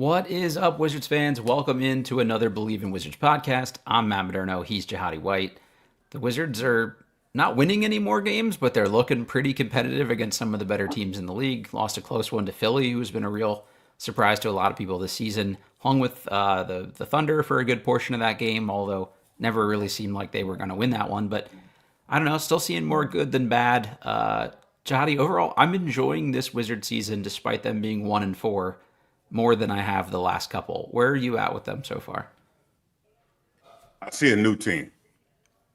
What is up, Wizards fans? Welcome into another Believe in Wizards podcast. I'm Matt Modderno. He's Jahadi White. The Wizards are not winning any more games, but they're looking pretty competitive against some of the better teams in the league. Lost a close one to Philly, who's been a real surprise to a lot of people this season. Hung with the Thunder for a good portion of that game, although never really seemed like they were going to win that one. But I don't know, still seeing more good than bad. Jahadi, overall, I'm enjoying this Wizard season despite them being 1-4. More than I have the last couple. Where are you at with them so far? I see a new team.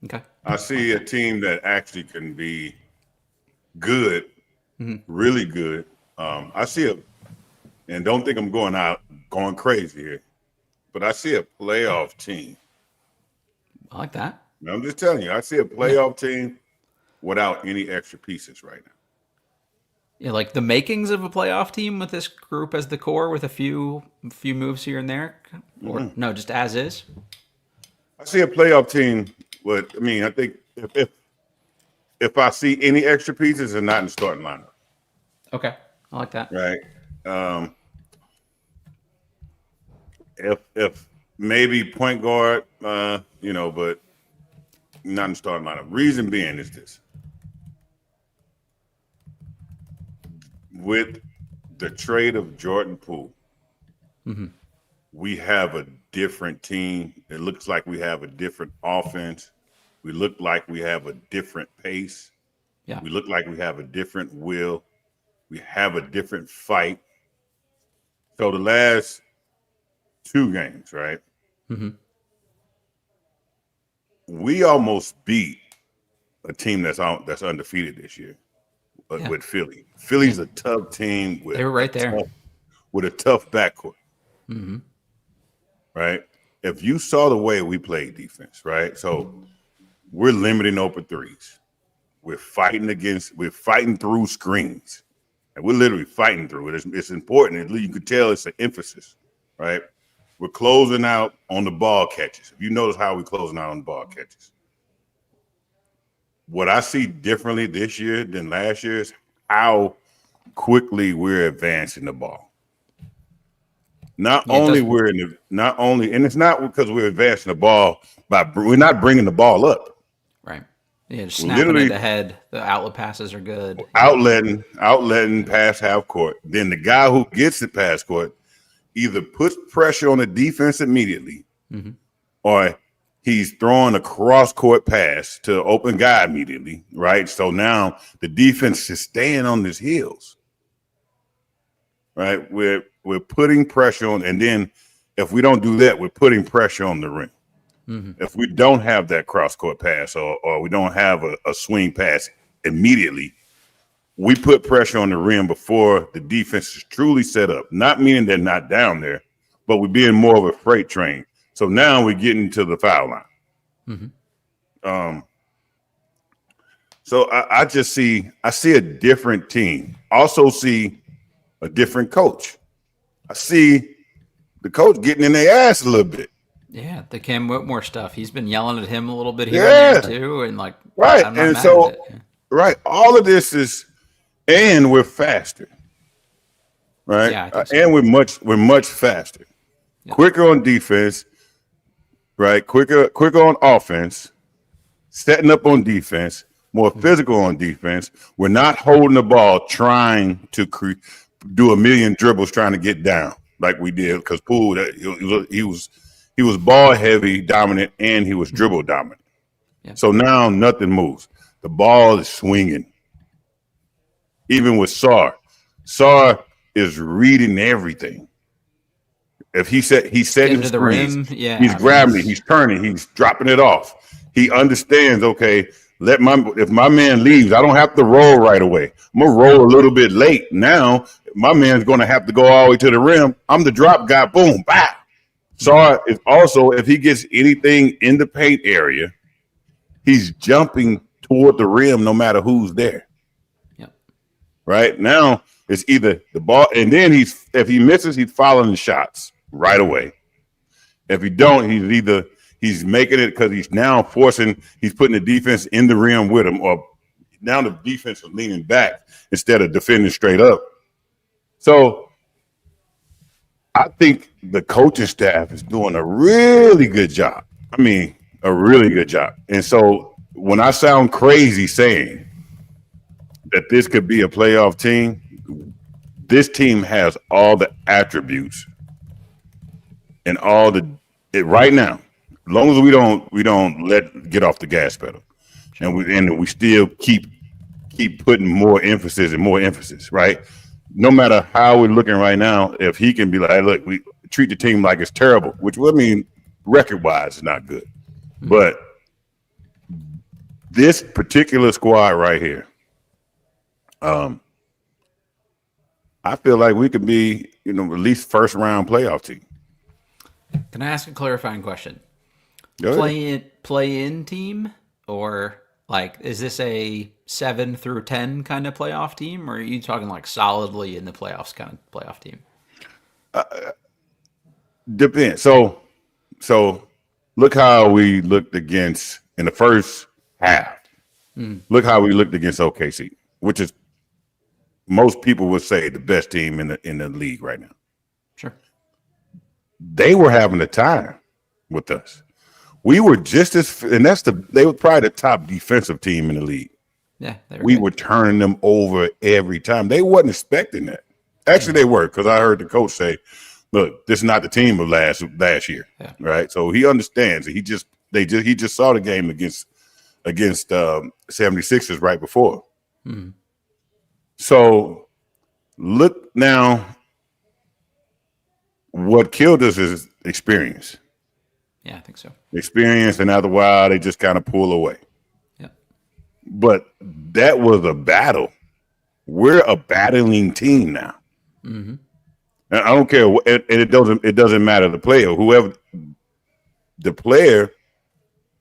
Okay. I see a team that actually can be good, really good. I see and don't think I'm going crazy here, but I see a playoff team. I like that. I'm just telling you, I see a playoff team without any extra pieces right now. Yeah, like the makings of a playoff team with this group as the core, with a few moves here and there, or no, just as is. I see a playoff team. I think if I see any extra pieces, they're not in the starting lineup. Okay, I like that. Right. If maybe point guard, but not in the starting lineup. Reason being is this. With the trade of Jordan Poole, we have a different team. It looks like we have a different offense. We look like we have a different pace. Yeah. We look like we have a different will. We have a different fight. So the last two games, right? We almost beat a team that's undefeated this year. With Philly. Philly's a tough team. They were right there. With a tough backcourt. Right? If you saw the way we played defense, right? So we're limiting open threes. We're fighting through screens. And we're literally fighting through it. It's important. You can tell it's an emphasis, right? We're closing out on the ball catches. If you notice how we're closing out on the ball catches. What I see differently this year than last year is how quickly we're advancing the ball. And it's not because we're advancing the ball we're not bringing the ball up. Right. Yeah, just snapping it ahead. The outlet passes are good. Outletting past half court. Then the guy who gets the pass court either puts pressure on the defense immediately, or he's throwing a cross-court pass to open guy immediately, right? So now the defense is staying on his heels, right? We're putting pressure on, and then if we don't do that, we're putting pressure on the rim. If we don't have that cross-court pass or we don't have a swing pass immediately, we put pressure on the rim before the defense is truly set up. Not meaning they're not down there, but we're being more of a freight train. So now we're getting to the foul line. So I see a different team. Also see a different coach. I see the coach getting in their ass a little bit. Yeah, the Cam Whitmore stuff. He's been yelling at him a little bit here and there too, and right. I'm not mad at it. Right, all of this is, and we're faster. Right, and we're much faster, quicker on defense. Right, quicker on offense, setting up on defense, more physical on defense. We're not holding the ball, trying to do a million dribbles, trying to get down like we did. Because Poole, he was ball heavy, dominant, and he was dribble dominant. Yeah. So now nothing moves. The ball is swinging. Even with Sarr is reading everything. If he's setting the screens, he's grabbing it, he's turning, he's dropping it off. He understands, okay, if my man leaves, I don't have to roll right away. I'm gonna roll a little bit late. Now my man's gonna have to go all the way to the rim. I'm the drop guy, boom, bam. Sarr is also, if he gets anything in the paint area, he's jumping toward the rim no matter who's there. Yep. Right? Now it's either the ball, and then if he misses, he's following the shots right away. If he don't, he's making it because he's putting the defense in the rim with him, or now the defense is leaning back instead of defending straight up. So I think the coaching staff is doing a really good job. I mean, a really good job. And so when I sound crazy saying that this could be a playoff team, this team has all the attributes and all the right now. As long as we don't get off the gas pedal, and we still keep putting more emphasis, right? No matter how we're looking right now, if he can be like, hey, look, we treat the team like it's terrible, which would mean record-wise is not good. Mm-hmm. But this particular squad right here, I feel like we could be, at least first-round playoff team. Can I ask a clarifying question? Play-in team, or like, is this a 7 through 10 kind of playoff team, or are you talking like solidly in the playoffs kind of playoff team? Depends. So look how we looked against in the first half. Look how we looked against OKC, which is most people would say the best team in the league right now. Sure. They were having a time with us. We were just as, and they were probably the top defensive team in the league. Yeah, we were turning them over every time. They wasn't expecting that. Actually, they were, because I heard the coach say, "Look, this is not the team of last year, right?" So he understands. He just saw the game against 76ers right before. Mm-hmm. So look now, what killed us is experience. Yeah, I think so. Experience, and after a while, they just kind of pull away. Yeah. But that was a battle. We're a battling team now. Mm-hmm. And I don't care, and it doesn't matter the player. Whoever the player,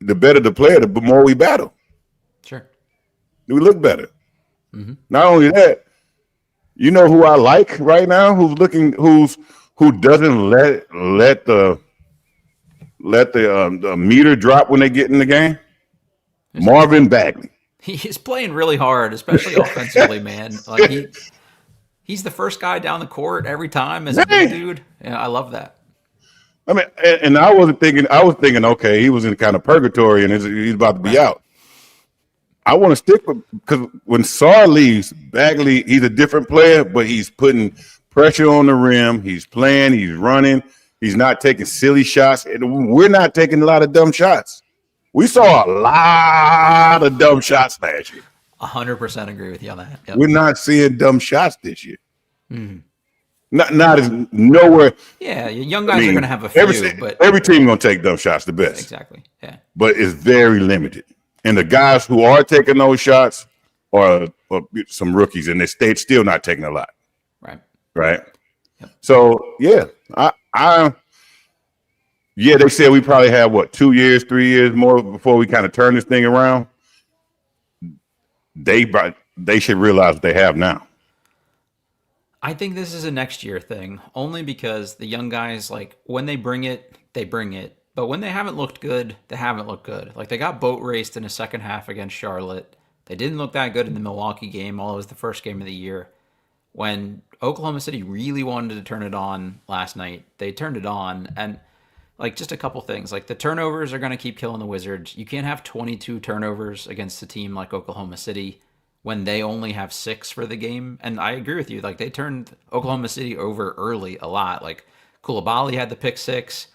the better the player, the more we battle. Sure. We look better. Mm-hmm. Not only that, you know who I like right now? Who doesn't let the meter drop when they get in the game? Marvin Bagley. He's playing really hard, especially offensively, man. Like he's the first guy down the court every time as a big dude. Yeah, I love that. I mean, and I was thinking, okay, he was in kind of purgatory and he's about to be out. I want to stick with, because when Sarr leaves, Bagley, he's a different player, but he's putting pressure on the rim. He's playing, he's running. He's not taking silly shots. And we're not taking a lot of dumb shots. We saw a lot of dumb shots last year. 100% agree with you on that. Yep. We're not seeing dumb shots this year. Mm-hmm. Not as nowhere. Yeah, young guys are going to have a few, but every team going to take dumb shots the best. Exactly. Yeah. But it's very limited. And the guys who are taking those shots are some rookies, and they're still not taking a lot. Right. Yep. So yeah, they said we probably have 2 years, 3 years more before we kind of turn this thing around. They should realize what they have now. I think this is a next year thing, only because the young guys, like, when they bring it, they bring it. But when they haven't looked good, they haven't looked good. Like, they got boat raced in the second half against Charlotte. They didn't look that good in the Milwaukee game, although it was the first game of the year. When Oklahoma City really wanted to turn it on last night, they turned it on. And, like, just a couple things. Like, the turnovers are going to keep killing the Wizards. You can't have 22 turnovers against a team like Oklahoma City when they only have 6 for the game. And I agree with you. Like, they turned Oklahoma City over early a lot. Like, Coulibaly had the pick 6.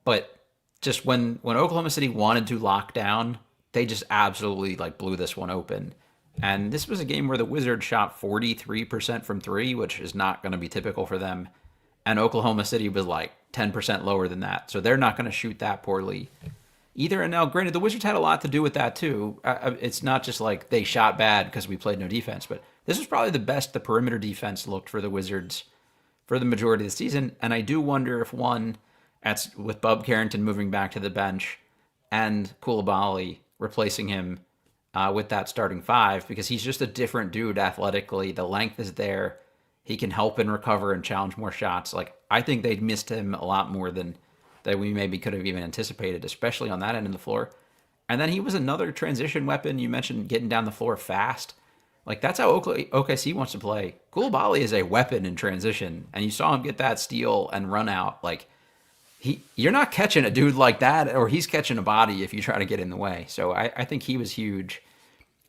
But just when Oklahoma City wanted to lock down, they just absolutely, like, blew this one open. And this was a game where the Wizards shot 43% from 3, which is not going to be typical for them. And Oklahoma City was like 10% lower than that. So they're not going to shoot that poorly either. And now, granted, the Wizards had a lot to do with that too. It's not just like they shot bad because we played no defense, but this was probably the best the perimeter defense looked for the Wizards for the majority of the season. And I do wonder if with Bub Carrington moving back to the bench and Coulibaly replacing him with that starting 5, because he's just a different dude athletically. The length is there. He can help and recover and challenge more shots. Like, I think they missed him a lot more than we maybe could have even anticipated, especially on that end of the floor. And then he was another transition weapon. You mentioned getting down the floor fast. Like, that's how OKC wants to play. Coulibaly is a weapon in transition, and you saw him get that steal and run out. Like, you're not catching a dude like that, or he's catching a body if you try to get in the way. So I think he was huge.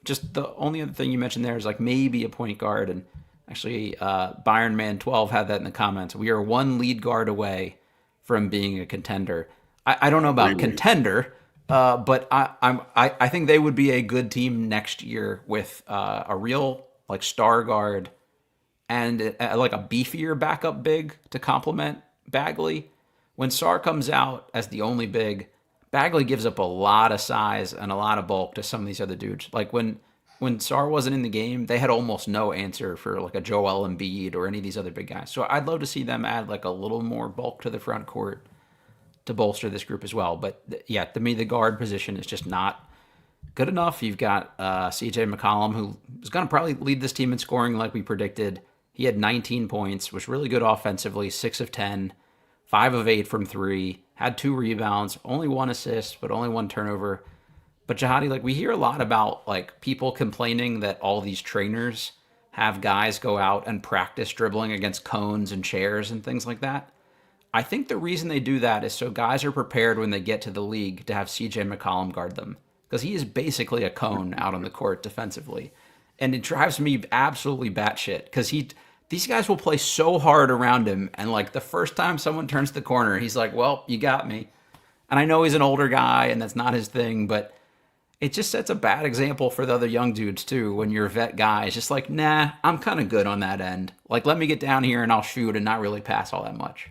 Just the only other thing you mentioned there is like maybe a point guard, and actually Byron Man 12 had that in the comments. We are one lead guard away from being a contender. I don't know about contender, but I think they would be a good team next year with a real like star guard and like a beefier backup big to complement Bagley. When Sarr comes out as the only big, Bagley gives up a lot of size and a lot of bulk to some of these other dudes. Like when Sarr wasn't in the game, they had almost no answer for like a Joel Embiid or any of these other big guys. So I'd love to see them add like a little more bulk to the front court to bolster this group as well. But yeah, to me, the guard position is just not good enough. You've got CJ McCollum, who is going to probably lead this team in scoring like we predicted. He had 19 points, was really good offensively, 6 of 10, 5 of 8 from 3, had 2 rebounds, only 1 assist, but only 1 turnover. But Jahadi, like we hear a lot about like people complaining that all these trainers have guys go out and practice dribbling against cones and chairs and things like that. I think the reason they do that is so guys are prepared when they get to the league to have CJ McCollum guard them, because he is basically a cone out on the court defensively. And it drives me absolutely batshit because these guys will play so hard around him, and like the first time someone turns the corner, he's like, well, you got me. And I know he's an older guy and that's not his thing, but it just sets a bad example for the other young dudes too. When you're a vet guy, it's just like, nah, I'm kind of good on that end. Like, let me get down here and I'll shoot and not really pass all that much.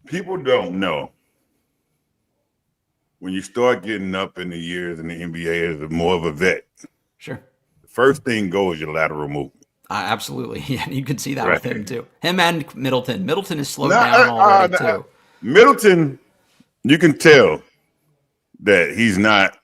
People don't know. When you start getting up in the years in the NBA as more of a vet, sure, the first thing goes your lateral movement. Absolutely. Yeah, you can see that with him too. Him and Middleton. Middleton is slowed down already too. Middleton, you can tell that he's not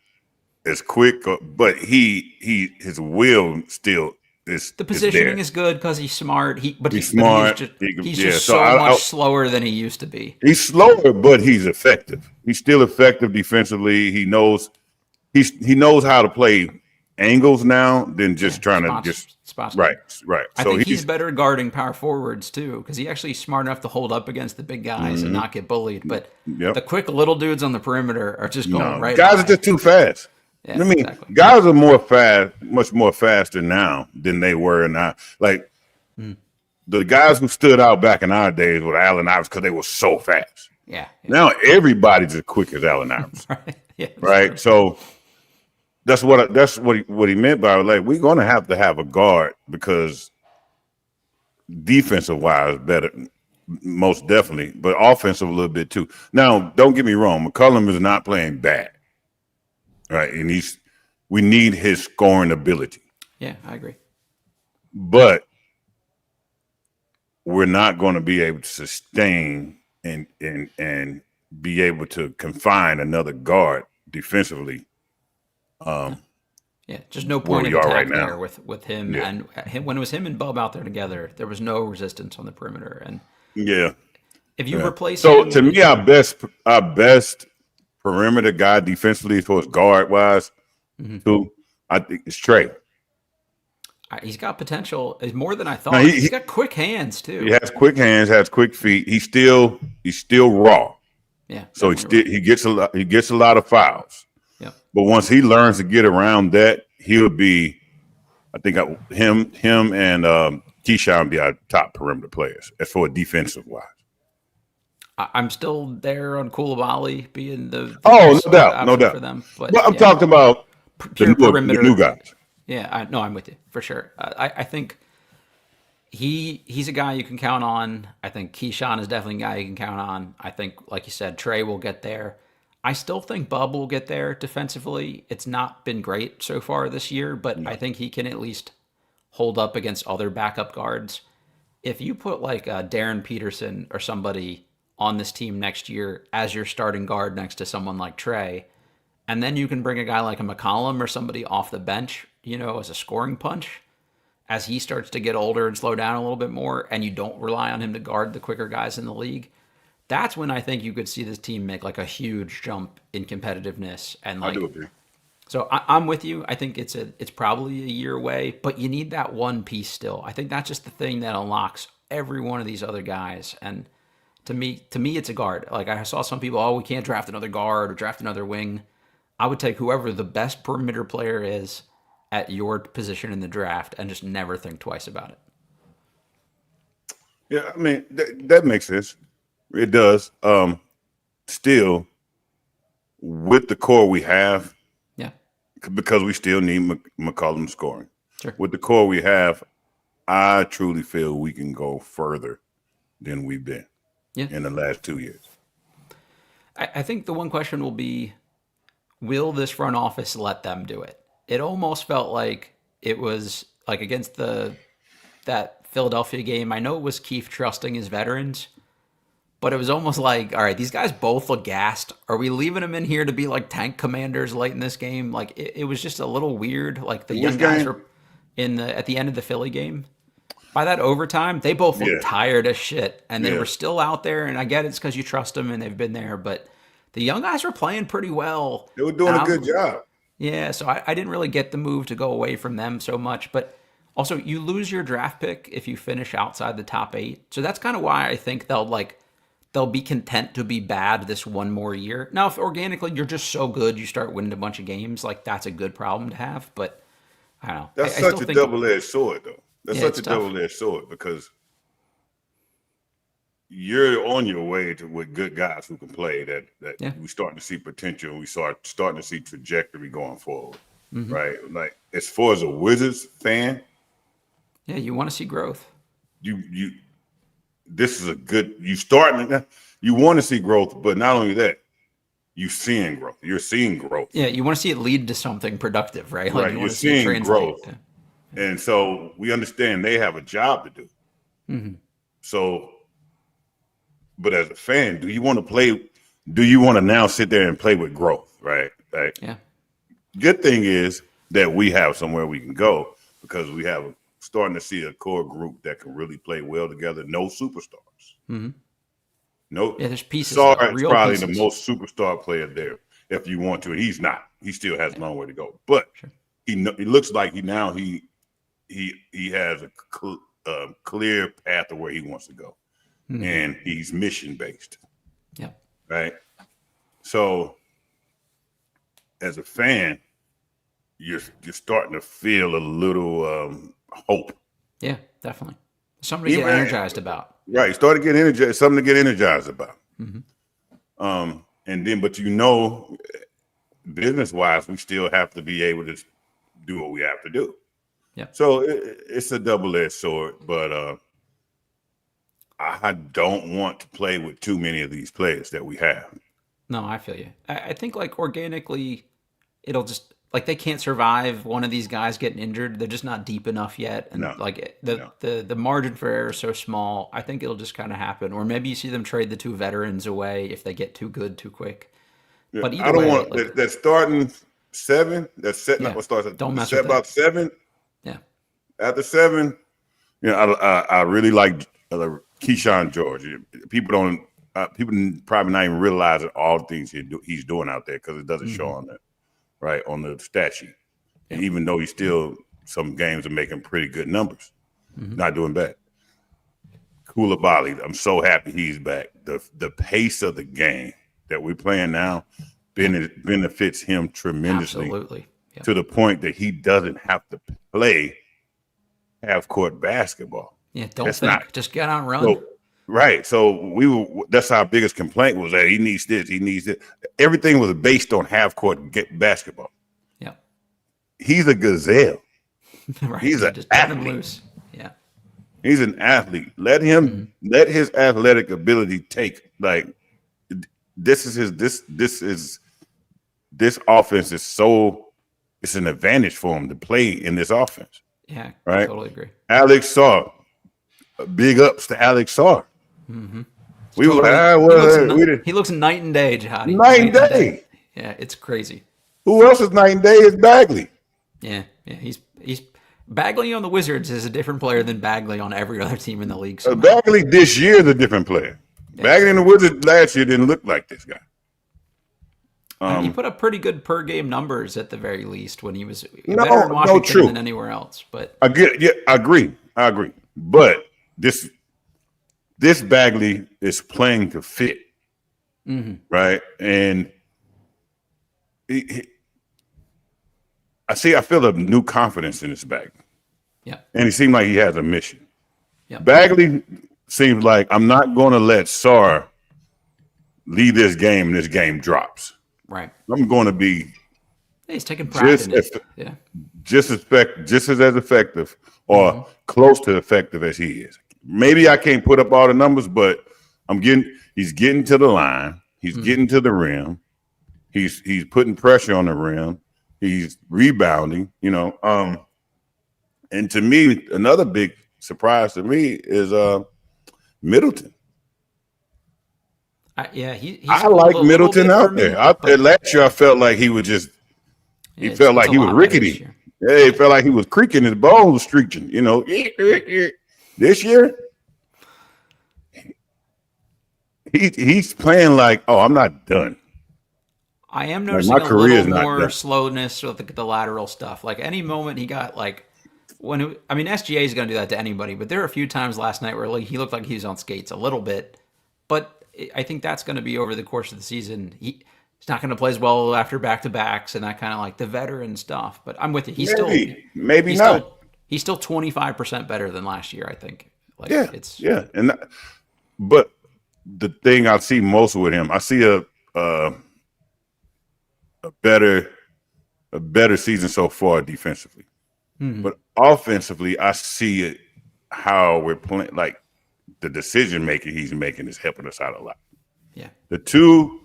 as quick, but his will still is. The positioning is good because he's smart. He's smart. He's just so much slower than he used to be. He's slower, but he's effective. He's still effective defensively. He knows how to play angles now than just trying to just spots. Right. I think he's better guarding power forwards too, because he's actually smart enough to hold up against the big guys and not get bullied. But the quick little dudes on the perimeter are just going right. Guys are just too fast. Yeah, I mean, exactly. Guys are much more faster now than they were now. Like the guys who stood out back in our days with Allen Iverson because they were so fast. Yeah. Now everybody's as quick as Allen Iverson. Right. So that's what he meant by like we're going to have a guard because defensive wise better, most definitely, but offensive a little bit too. Now, don't get me wrong, McCollum is not playing bad. Right, and we need his scoring ability. Yeah, I agree. But we're not going to be able to sustain and be able to confine another guard defensively. Just no point of attack there with him and him. When it was him and Bub out there together, there was no resistance on the perimeter. And if you replace him, to me, our best perimeter guy defensively for his guard wise, too, I think it's Trey. He's got potential. It's more than I thought. He's got quick hands too. He has quick hands, has quick feet. He's still raw. Yeah. So he gets a lot of fouls. Yeah. But once he learns to get around that, he'll be. I think him and Kyshawn be our top perimeter players as for defensive wise. I'm still there on Coulibaly being the no doubt for them. But I'm talking about pure perimeter. The new guys. Yeah, I'm with you for sure. I think he's a guy you can count on. I think Kyshawn is definitely a guy you can count on. I think, like you said, Trey will get there. I still think Bub will get there defensively. It's not been great so far this year, but I think he can at least hold up against other backup guards. If you put like Darren Peterson or somebody on this team next year as your starting guard next to someone like Trey, and then you can bring a guy like a McCollum or somebody off the bench, as a scoring punch, as he starts to get older and slow down a little bit more, and you don't rely on him to guard the quicker guys in the league, that's when I think you could see this team make like a huge jump in competitiveness. And like, I do agree. So I'm with you. I think it's probably a year away, but you need that one piece still. I think that's just the thing that unlocks every one of these other guys. And to me, it's a guard. Like I saw some people, we can't draft another guard or draft another wing. I would take whoever the best perimeter player is at your position in the draft and just never think twice about it. Yeah, I mean that makes sense. It does. Still, with the core we have. Because we still need McCollum scoring. Sure. With the core we have, I truly feel we can go further than we've been in the last 2 years. I think the one question will be, will this front office let them do it? It almost felt like it was like against that Philadelphia game. I know it was Keefe trusting his veterans, but it was almost like, all right, these guys both look gassed. Are we leaving them in here to be like tank commanders late in this game? Like it was just a little weird. Like the young guys were at the end of the Philly game. By that overtime, they both looked tired as shit, and they were still out there. And I get it's because you trust them and they've been there, but the young guys were playing pretty well. They were doing a good job. Yeah, so I didn't really get the move to go away from them so much, but also you lose your draft pick if you finish outside the top 8. So that's kind of why I think they'll be content to be bad this one more year. Now, if organically you're just so good, you start winning a bunch of games, like that's a good problem to have. But I don't know. That's such a double-edged sword, though. That's such a double-edged sword because you're on your way with good guys who can play. That we're starting to see potential. We starting to see trajectory going forward, right? Like as far as a Wizards fan, you want to see growth. This is a good. You want to see growth, but not only that, you're seeing growth. You're seeing growth. Yeah, you want to see it lead to something productive, right? Like right. You're seeing growth, and so we understand they have a job to do. Mm-hmm. So, but as a fan, do you want to play? Do you want to now sit there and play with growth? Right. Right. Yeah. Good thing is that we have somewhere we can go because we have starting to see a core group that can really play well together. No superstars. Mm-hmm. No. Yeah, there's pieces. Sarr is probably the most superstar player there if you want to. And he's not. He still has a long way to go. But he looks like he has a clear path of where he wants to go. Mm-hmm. And he's mission-based. Yeah. Right? So as a fan, you're starting to feel a little hope. Yeah, definitely. Something to get energized about. Right. Start to get energized, something to get energized about. Mm-hmm. And then, but business-wise, we still have to be able to do what we have to do. Yeah. So it's a double-edged sword, but I don't want to play with too many of these players that we have. No, I feel you. I think like organically, it'll just like they can't survive one of these guys getting injured. They're just not deep enough yet, and the margin for error is so small. I think it'll just kind of happen, or maybe you see them trade the 2 veterans away if they get too good too quick. Yeah, but either I don't way, want that starting 7. That's setting up what starts. Don't mess set with about that. 7. Yeah. After 7, I really like Kyshawn George. People probably not even realizing all the things he's doing out there because it doesn't show on that. Right, on the stat sheet. And even though he's still, some games are making pretty good numbers, not doing bad. Coulibaly, I'm so happy he's back. The pace of the game that we're playing now benefits him tremendously. Absolutely. Yep. To the point that he doesn't have to play half-court basketball. Yeah, just get out and run. Right. So that's our biggest complaint was that he needs this, he needs it. Everything was based on half-court basketball. Yeah. He's a gazelle. Right. He's an just athlete. Him loose. Yeah. He's an athlete. Let his athletic ability take this offense is it's an advantage for him to play in this offense. Yeah. Right. I totally agree. Alex Sarr. Big ups to Alex Sarr. Mm-hmm. He looks night and day, Jahadi. Night and day. Yeah, it's crazy. Who else is night and day is Bagley. Yeah. He's Bagley on the Wizards is a different player than Bagley on every other team in the league. Bagley this year is a different player. Yeah. Bagley in the Wizards last year didn't look like this guy. He put up pretty good per game numbers at the very least when he was better in Washington than anywhere else. But I agree. But this Bagley is playing to fit, right? And I feel a new confidence in this Bagley. Yeah, and he seemed like he has a mission. Yeah, Bagley seems like I'm not going to let Sarr lead this game and this game drops. Right. I'm going to be. He's taking pride in it. Yeah. Just as effective or close to effective as he is. Maybe I can't put up all the numbers, but he's getting to the line. He's getting to the rim. He's putting pressure on the rim. He's rebounding, and to me, another big surprise to me is Middleton. I like Middleton out there. Last year, I felt like he was just. He felt like he was rickety. Yeah, he felt like he was creaking. His bones was streaking. This year, he's playing like, oh, I'm not done. I am noticing a little more slowness with the lateral stuff. Like any moment he got like SGA is going to do that to anybody, but there were a few times last night where he looked like he was on skates a little bit. But I think that's going to be over the course of the season. He's not going to play as well after back-to-backs and that kind of like the veteran stuff. But I'm with you. He's still 25% better than last year, I think. But the thing I see most with him, I see a better season so far defensively. But offensively, I see it how we're playing. Like the decision making he's making is helping us out a lot. Yeah, the two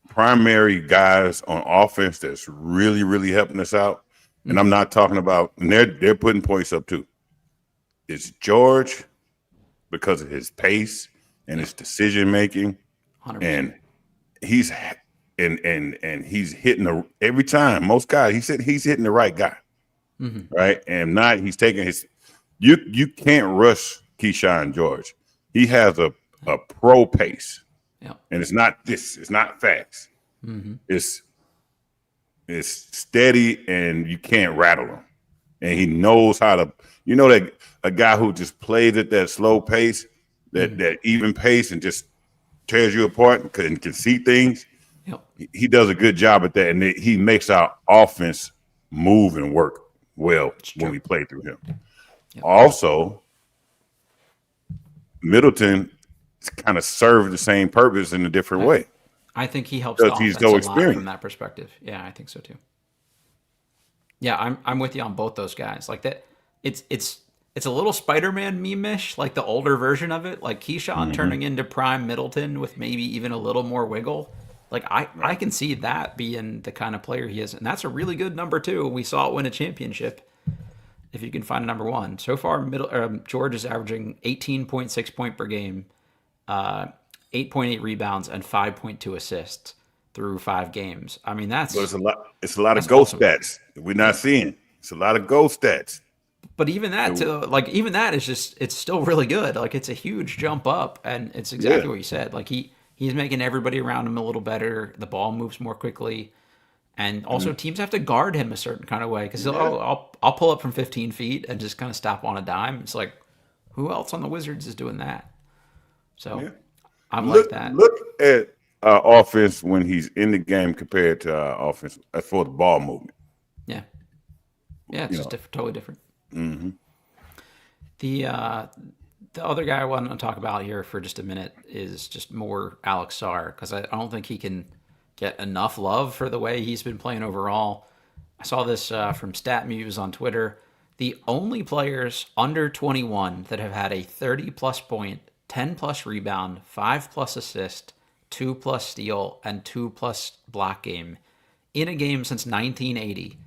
primary guys on offense that's really, really helping us out, and I'm not talking about, and they're putting points up too. It's George because of his pace and his decision making, 100%. and he's he's hitting every time. Most guys, he's hitting the right guy, right? And not he's taking his. You can't rush Kyshawn George. He has a pro pace, and it's not fast. It's steady, and you can't rattle him. And he knows how to. That a guy who just plays at that slow pace, that even pace, and just tears you apart and can see things. He does a good job at that, and he makes our offense move and work well when we play through him. Also, Middleton kind of served the same purpose in a different way. I think he helps the offense a lot from that perspective. Yeah, I think so too. Yeah, I'm with you on both those guys. Like that, it's a little Spider-Man meme-ish, like the older version of it, like Keyshawn turning into prime Middleton with maybe even a little more wiggle. Like I can see that being the kind of player he is, and that's a really good number two. We saw it win a championship. If you can find a number one, so far George is averaging 18.6 points per game, 8.8 rebounds, and 5.2 assists through 5 games. I mean it's a lot of ghost stats we're not seeing. It's a lot of ghost stats. But even that it's still really good. Like it's a huge jump up, and it's exactly what you said. Like he's making everybody around him a little better. The ball moves more quickly. And also teams have to guard him a certain kind of way because I'll pull up from 15 feet and just kind of stop on a dime. It's like, who else on the Wizards is doing that? So I'm like that. Look at our offense when he's in the game compared to our offense for the ball movement. Yeah. Yeah, it's just totally different. The other guy I want to talk about here for just a minute is just more Alex Sarr because I don't think he can get enough love for the way he's been playing overall. I saw this from StatMuse on Twitter. The only players under 21 that have had a 30-plus point, 10-plus rebound, 5-plus assist, 2-plus steal, and 2-plus block game in a game since 1980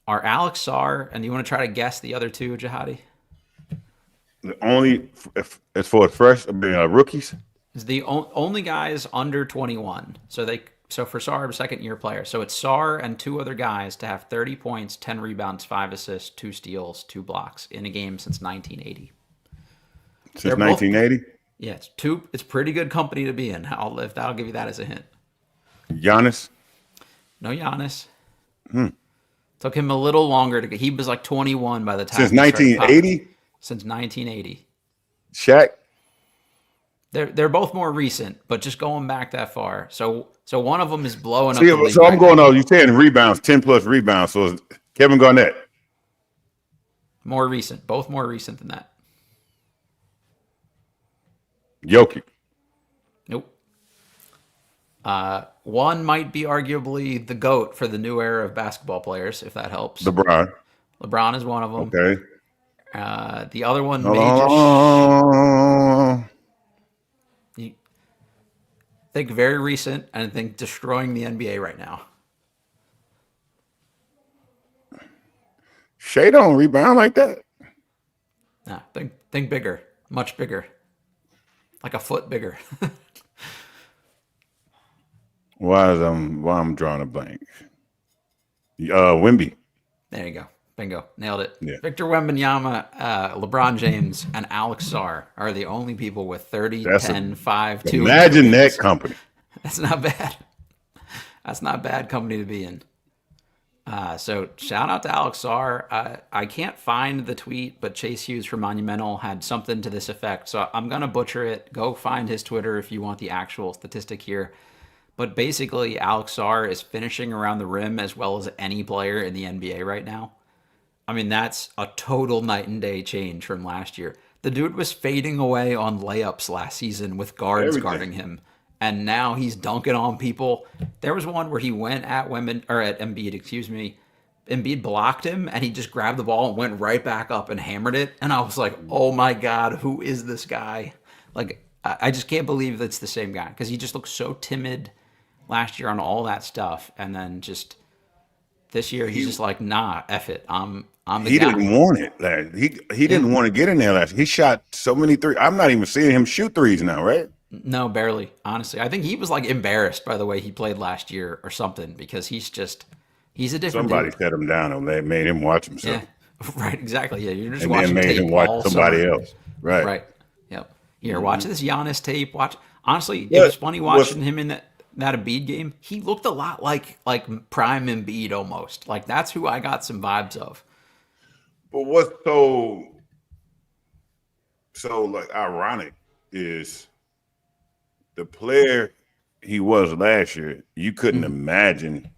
are Alex Sarr, and you want to try to guess the other two, Jahadi? The only, as for rookies? Is the only guys under 21. So for Sarr, a second-year player. So it's Sarr and 2 other guys to have 30 points, 10 rebounds, 5 assists, 2 steals, 2 blocks in a game since 1980. Since 1980? Yeah, it's pretty good company to be in. I'll give you that as a hint. Giannis? No Giannis. Took him a little longer to get. He was like 21 by the time. Since 1980? Since 1980. Shaq? They're both more recent, but just going back that far. So one of them is blowing up the league. So I'm going on. You're saying rebounds, 10 plus rebounds. So it's Kevin Garnett. More recent. Both more recent than that. Jokic. Nope. One might be arguably the GOAT for the new era of basketball players, if that helps. LeBron. LeBron is one of them. Okay. The other one think very recent, and think destroying the NBA right now. Shea don't rebound like that. Nah, think bigger, much bigger, like a foot bigger. Why I'm drawing a blank? Wemby. There you go. Bingo. Nailed it. Yeah. Victor Wembanyama, LeBron James, and Alex Sarr are the only people with 30, 10, 5, 2. Imagine that company. That's not bad. That's not bad company to be in. So shout out to Alex Sarr. I can't find the tweet, but Chase Hughes from Monumental had something to this effect. So I'm going to butcher it. Go find his Twitter if you want the actual statistic here. But basically, Alex Sarr is finishing around the rim as well as any player in the NBA right now. I mean, that's a total night and day change from last year. The dude was fading away on layups last season with guards guarding him. And now he's dunking on people. There was one where he went at Embiid, Embiid blocked him, and he just grabbed the ball and went right back up and hammered it. And I was like, oh my God, who is this guy? Like, I just can't believe that's the same guy, because he just looked so timid last year on all that stuff. And then just this year, he's just like, nah, F it. I'm the he guy. Didn't want it. He didn't want to get in there last year. He shot so many threes. I'm not even seeing him shoot threes now, right? No, barely. Honestly, I think he was like embarrassed by the way he played last year or something, because he's a different Somebody dude. set him down and they made him watch himself. Yeah, right. Exactly. Yeah, you're just and watching then made tape him watch all somebody summer. else. Right. Right. Yep. Here, watch this Giannis tape. Watch. Honestly, it was funny watching him in that Embiid game. He looked a lot like prime Embiid almost. Like, that's who I got some vibes of. But what's so like ironic is the player he was last year, you couldn't imagine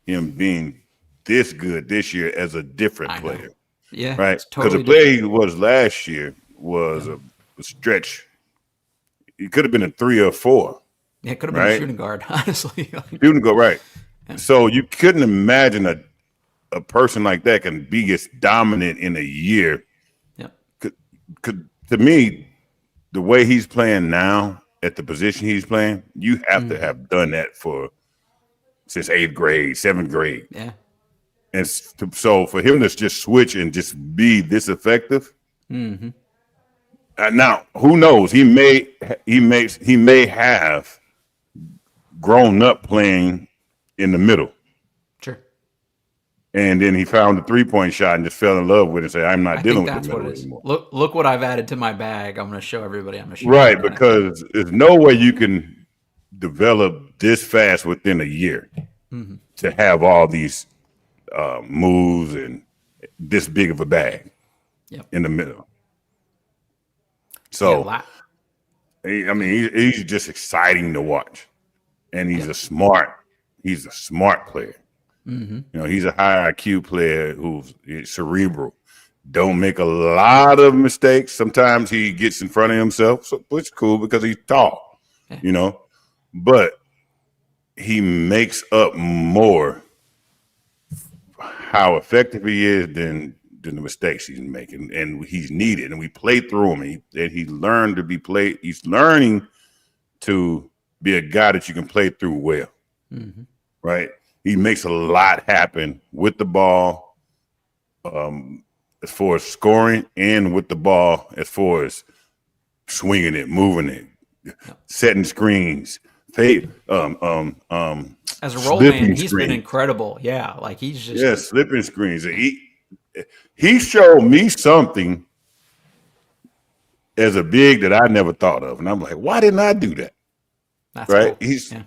him being this good this year as a different player. Yeah. Right? Because the player he was last year was a stretch. He could have been a 3 or 4. Yeah, it could have been a shooting guard, honestly. Shooting guard, right. Yeah. So you couldn't imagine a person like that can be as dominant in a year. Yeah. To me, the way he's playing now at the position he's playing, you have to have done that since 8th grade, 7th grade. Yeah. And so for him to just switch and just be this effective. Mm-hmm. Now, who knows? He may have grown up playing in the middle. Sure. And then he found the 3-point shot and just fell in love with it and said, I'm not dealing with the middle anymore. Look what I've added to my bag. I'm going to show everybody. Right, because there's no way you can develop this fast within a year to have all these moves and this big of a bag in the middle. So, he's just exciting to watch. And he's a smart player. Mm-hmm. You know, he's a high IQ player who's cerebral. Don't make a lot of mistakes. Sometimes he gets in front of himself, which is cool because he's tall, you know. But he makes up more how effective he is than the mistakes he's making, and he's needed. And we played through him. He learned to be played. He's learning to be a guy that you can play through well, right? He makes a lot happen with the ball, as far as scoring, and with the ball as far as swinging it, moving it, setting screens. As a role man, he's been incredible. Yeah, like he's just slipping screens. He showed me something as a big that I never thought of, and I'm like, why didn't I do that? That's right. Cool.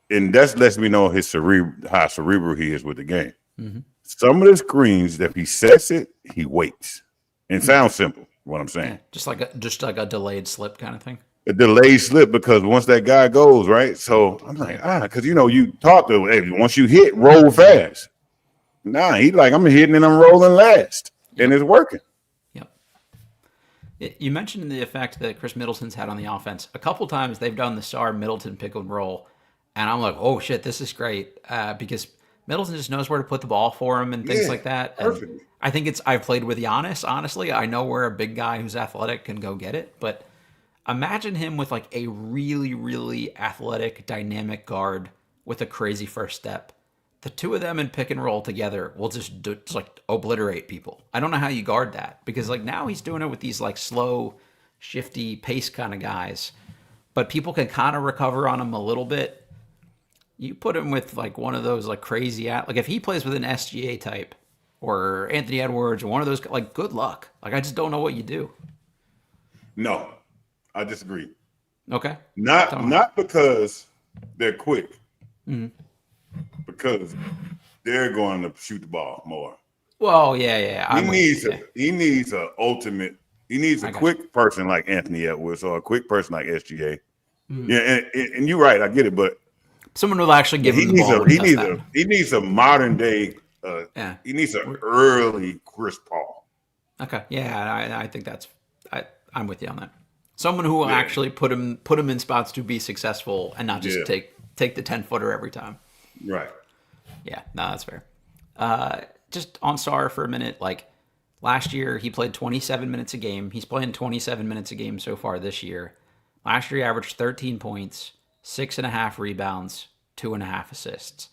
and that lets me know how cerebral he is with the game. Mm-hmm. Some of the screens, if he sets it, he waits. And it sounds simple, what I'm saying. Yeah, just like a delayed slip kind of thing. A delayed slip, because once that guy goes, right? So I'm like, because you talk to, hey, once you hit, roll fast. Nah, he's like, I'm hitting and I'm rolling last. Yep. And it's working. Yep. You mentioned the effect that Chris Middleton's had on the offense. A couple times they've done the Sarr Middleton pick and roll, and I'm like, oh shit, this is great, because Middleton just knows where to put the ball for him and things like that. And I think I've played with Giannis, honestly. I know where a big guy who's athletic can go get it, but imagine him with like a really, really athletic, dynamic guard with a crazy first step. The two of them in pick and roll together will just like obliterate people. I don't know how you guard that, because like now he's doing it with these like slow, shifty pace kind of guys, but people can kind of recover on him a little bit. You put him with like one of those like crazy, like if he plays with an SGA type or Anthony Edwards or one of those, like good luck. Like I just don't know what you do. No, I disagree. Okay. Not because they're quick. Mm-hmm. Because they're going to shoot the ball more. Well, yeah. He needs a quick person like Anthony Edwards or a quick person like SGA. Mm-hmm. Yeah, and you're right, I get it, but someone will actually give him the ball. He needs a modern day. He needs an early Chris Paul. Okay, yeah, I think I'm with you on that. Someone who will actually put him in spots to be successful and not just take the 10-footer every time. Right. Yeah, no, that's fair. Just on Sarr for a minute, like last year he played 27 minutes a game. He's playing 27 minutes a game so far this year. Last year he averaged 13 points, 6.5 rebounds, 2.5 assists.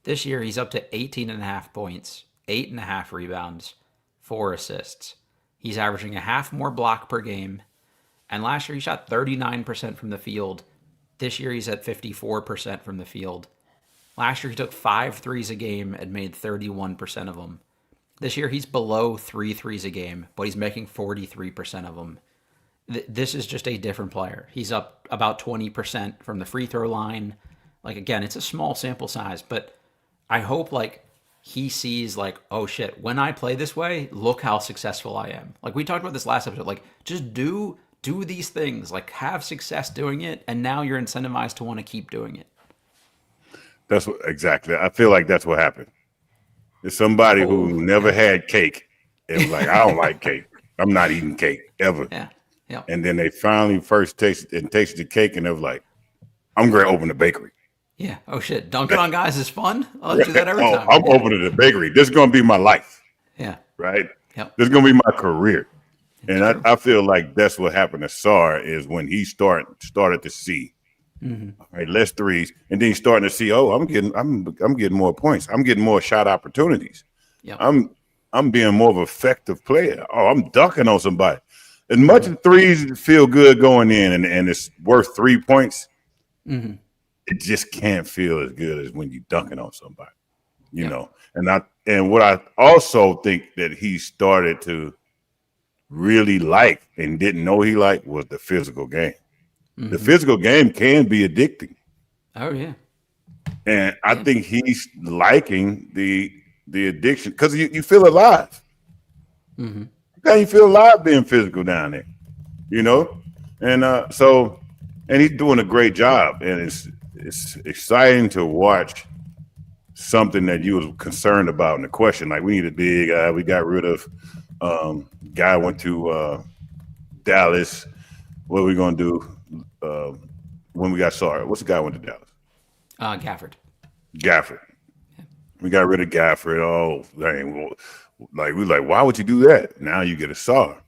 This year he's up to 18.5 points, 8.5 rebounds, 4 assists. He's averaging a half more block per game. And last year he shot 39% from the field. This year he's at 54% from the field. Last year he took 5 threes a game and made 31% of them. This year he's below 3 threes a game, but he's making 43% of them. This is just a different player. He's up about 20% from the free throw line. Like, again, it's a small sample size, but I hope like he sees like, oh shit, when I play this way, look how successful I am. Like we talked about this last episode, like just do these things, like have success doing it, and now you're incentivized to want to keep doing it. That's what exactly. I feel like that's what happened. There's somebody who never had cake and was like, I don't like cake. I'm not eating cake ever. Yeah. And then they finally first tasted the cake, and they was like, I'm going to open a bakery. Yeah. Oh shit. Dunking on guys is fun. I'll do that every time. I'm opening a bakery. This is going to be my life. Yeah. Right. Yep. This is going to be my career. And I feel like that's what happened to Sarr is when he started to see, right, less threes, and then he's starting to see, I'm getting more points. I'm getting more shot opportunities. Yep. I'm being more of an effective player. I'm dunking on somebody. As much as threes feel good going in and it's worth 3 points, it just can't feel as good as when you're dunking on somebody, you know. And what I also think that he started to really like and didn't know he liked was the physical game. The physical game can be addicting. Oh yeah. And I think he's liking the addiction because you feel alive. How you feel alive being physical down there, you know? And and he's doing a great job, and it's exciting to watch something that you was concerned about in the question. Like, we need a big guy. We got rid of guy went to Dallas. What are we gonna do when we got Sarr? What's the guy went to Dallas? Gafford. Yeah. We got rid of Gafford. Oh, dang. Well, like, we like, why would you do that? Now you get a Sarr.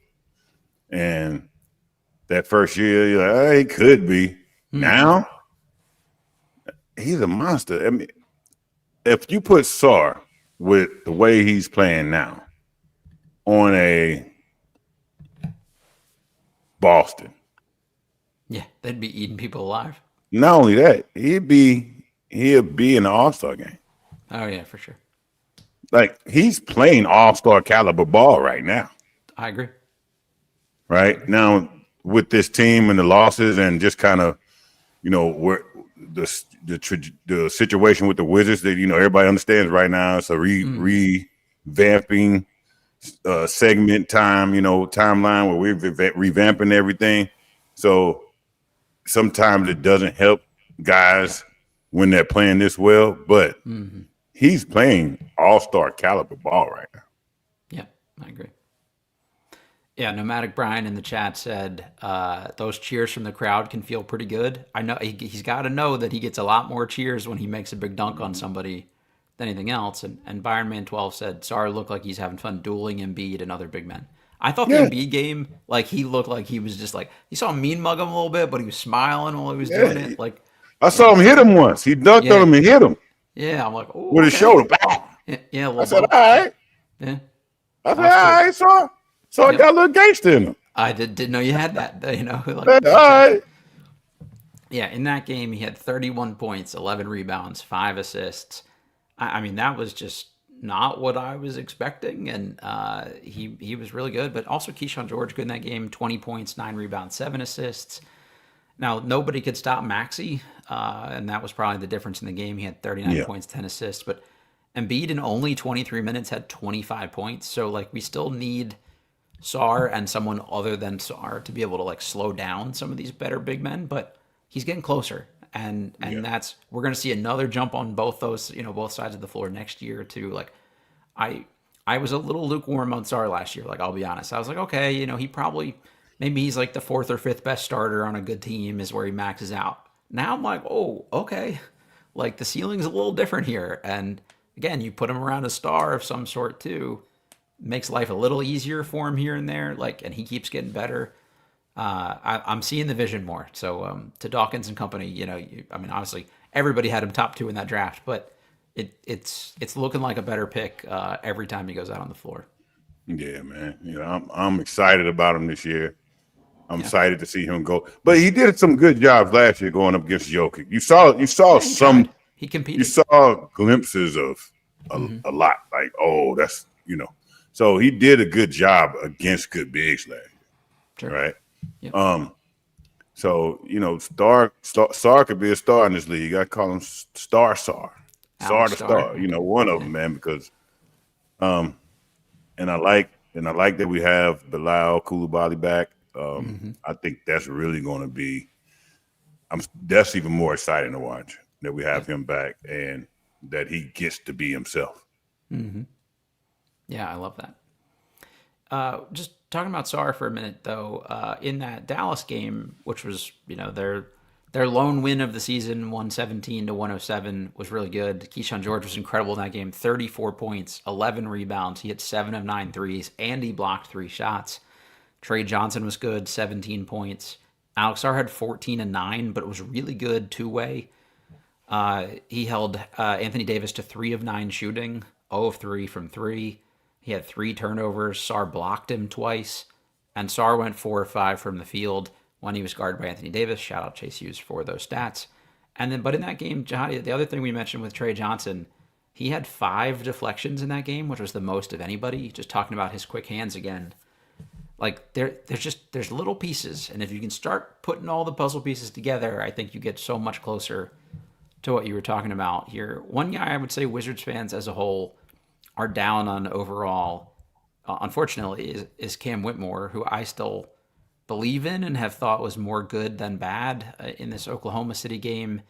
And that first year, you're like, he could be. Now, he's a monster. I mean, if you put Sarr with the way he's playing now on a Boston. Yeah, they'd be eating people alive. Not only that, he'd be in the All-Star game. Oh, yeah, for sure. Like, he's playing all-star caliber ball right now. I agree. Right now, with this team and the losses and just kind of, where the situation with the Wizards that everybody understands right now. It's a revamping segment timeline where we're revamping everything. So sometimes it doesn't help guys when they're playing this well, but he's playing all-star caliber ball right now. Yeah, I agree. Yeah, Nomadic Brian in the chat said those cheers from the crowd can feel pretty good. I know he's got to know that he gets a lot more cheers when he makes a big dunk on somebody than anything else. And Byron Man 12 said Sarr looked like he's having fun dueling Embiid and other big men. I thought the Embiid game, like he looked like he was just like you saw him mean mug him a little bit, but he was smiling while he was doing it. Like I saw him hit him once. He dunked on him and hit him. Yeah, I'm like, with his shoulder back. Yeah, I said, all right. Yeah. I said, all right, Sarr. So I got a little gangster in him. I didn't know you had that, like, all right. Yeah, in that game, he had 31 points, 11 rebounds, 5 assists. I mean, that was just not what I was expecting, and he was really good. But also Kyshawn George good in that game, 20 points, 9 rebounds, 7 assists. Now, nobody could stop Maxey, and that was probably the difference in the game. He had 39 points, 10 assists. But Embiid in only 23 minutes had 25 points. So, like, we still need Sarr and someone other than Sarr to be able to, like, slow down some of these better big men. But he's getting closer. And that's we're going to see another jump on both those, both sides of the floor next year too. Like, I was a little lukewarm on Sarr last year. Like, I'll be honest. I was like, okay, he probably... Maybe he's like the 4th or 5th best starter on a good team is where he maxes out. Now I'm like, oh, okay. Like the ceiling's a little different here. And again, you put him around a star of some sort too. Makes life a little easier for him here and there. Like, and he keeps getting better. I'm seeing the vision more. So to Dawkins and company, I mean, obviously everybody had him top 2 in that draft, but it's looking like a better pick every time he goes out on the floor. Yeah, man. I'm excited about him this year. I'm excited to see him go. But he did some good jobs last year going up against Jokic. You saw some. He competed. You saw glimpses of a lot. Like, oh, that's So he did a good job against good bigs last year, right? Yep. So Sarr could be a star in this league. I call him Star Sarr, Sarr the Star. One of them, man, because and I like that we have Bilal Coulibaly back. I think that's really going to be. That's even more exciting to watch that we have him back and that he gets to be himself. Mm-hmm. Yeah, I love that. Just talking about Sarr for a minute, though, in that Dallas game, which was their lone win of the season, 117-107, was really good. Kyshawn George was incredible in that game. 34 points, 11 rebounds. He hit 7 of 9 threes, and he blocked 3 shots. Trey Johnson was good, 17 points. Alex Sarr had 14 and 9, but it was really good two-way. He held Anthony Davis to 3 of 9 shooting, 0 of 3 from 3. He had 3 turnovers. Sarr blocked him twice, and Sarr went 4 of 5 from the field when he was guarded by Anthony Davis. Shout out Chase Hughes for those stats. But in that game, Jahadi, the other thing we mentioned with Trey Johnson, he had 5 deflections in that game, which was the most of anybody. Just talking about his quick hands again. Like there's little pieces, and if you can start putting all the puzzle pieces together, I think you get so much closer to what you were talking about here. One guy I would say Wizards fans as a whole are down on overall, unfortunately, is Cam Whitmore, who I still believe in and have thought was more good than bad in this Oklahoma City game.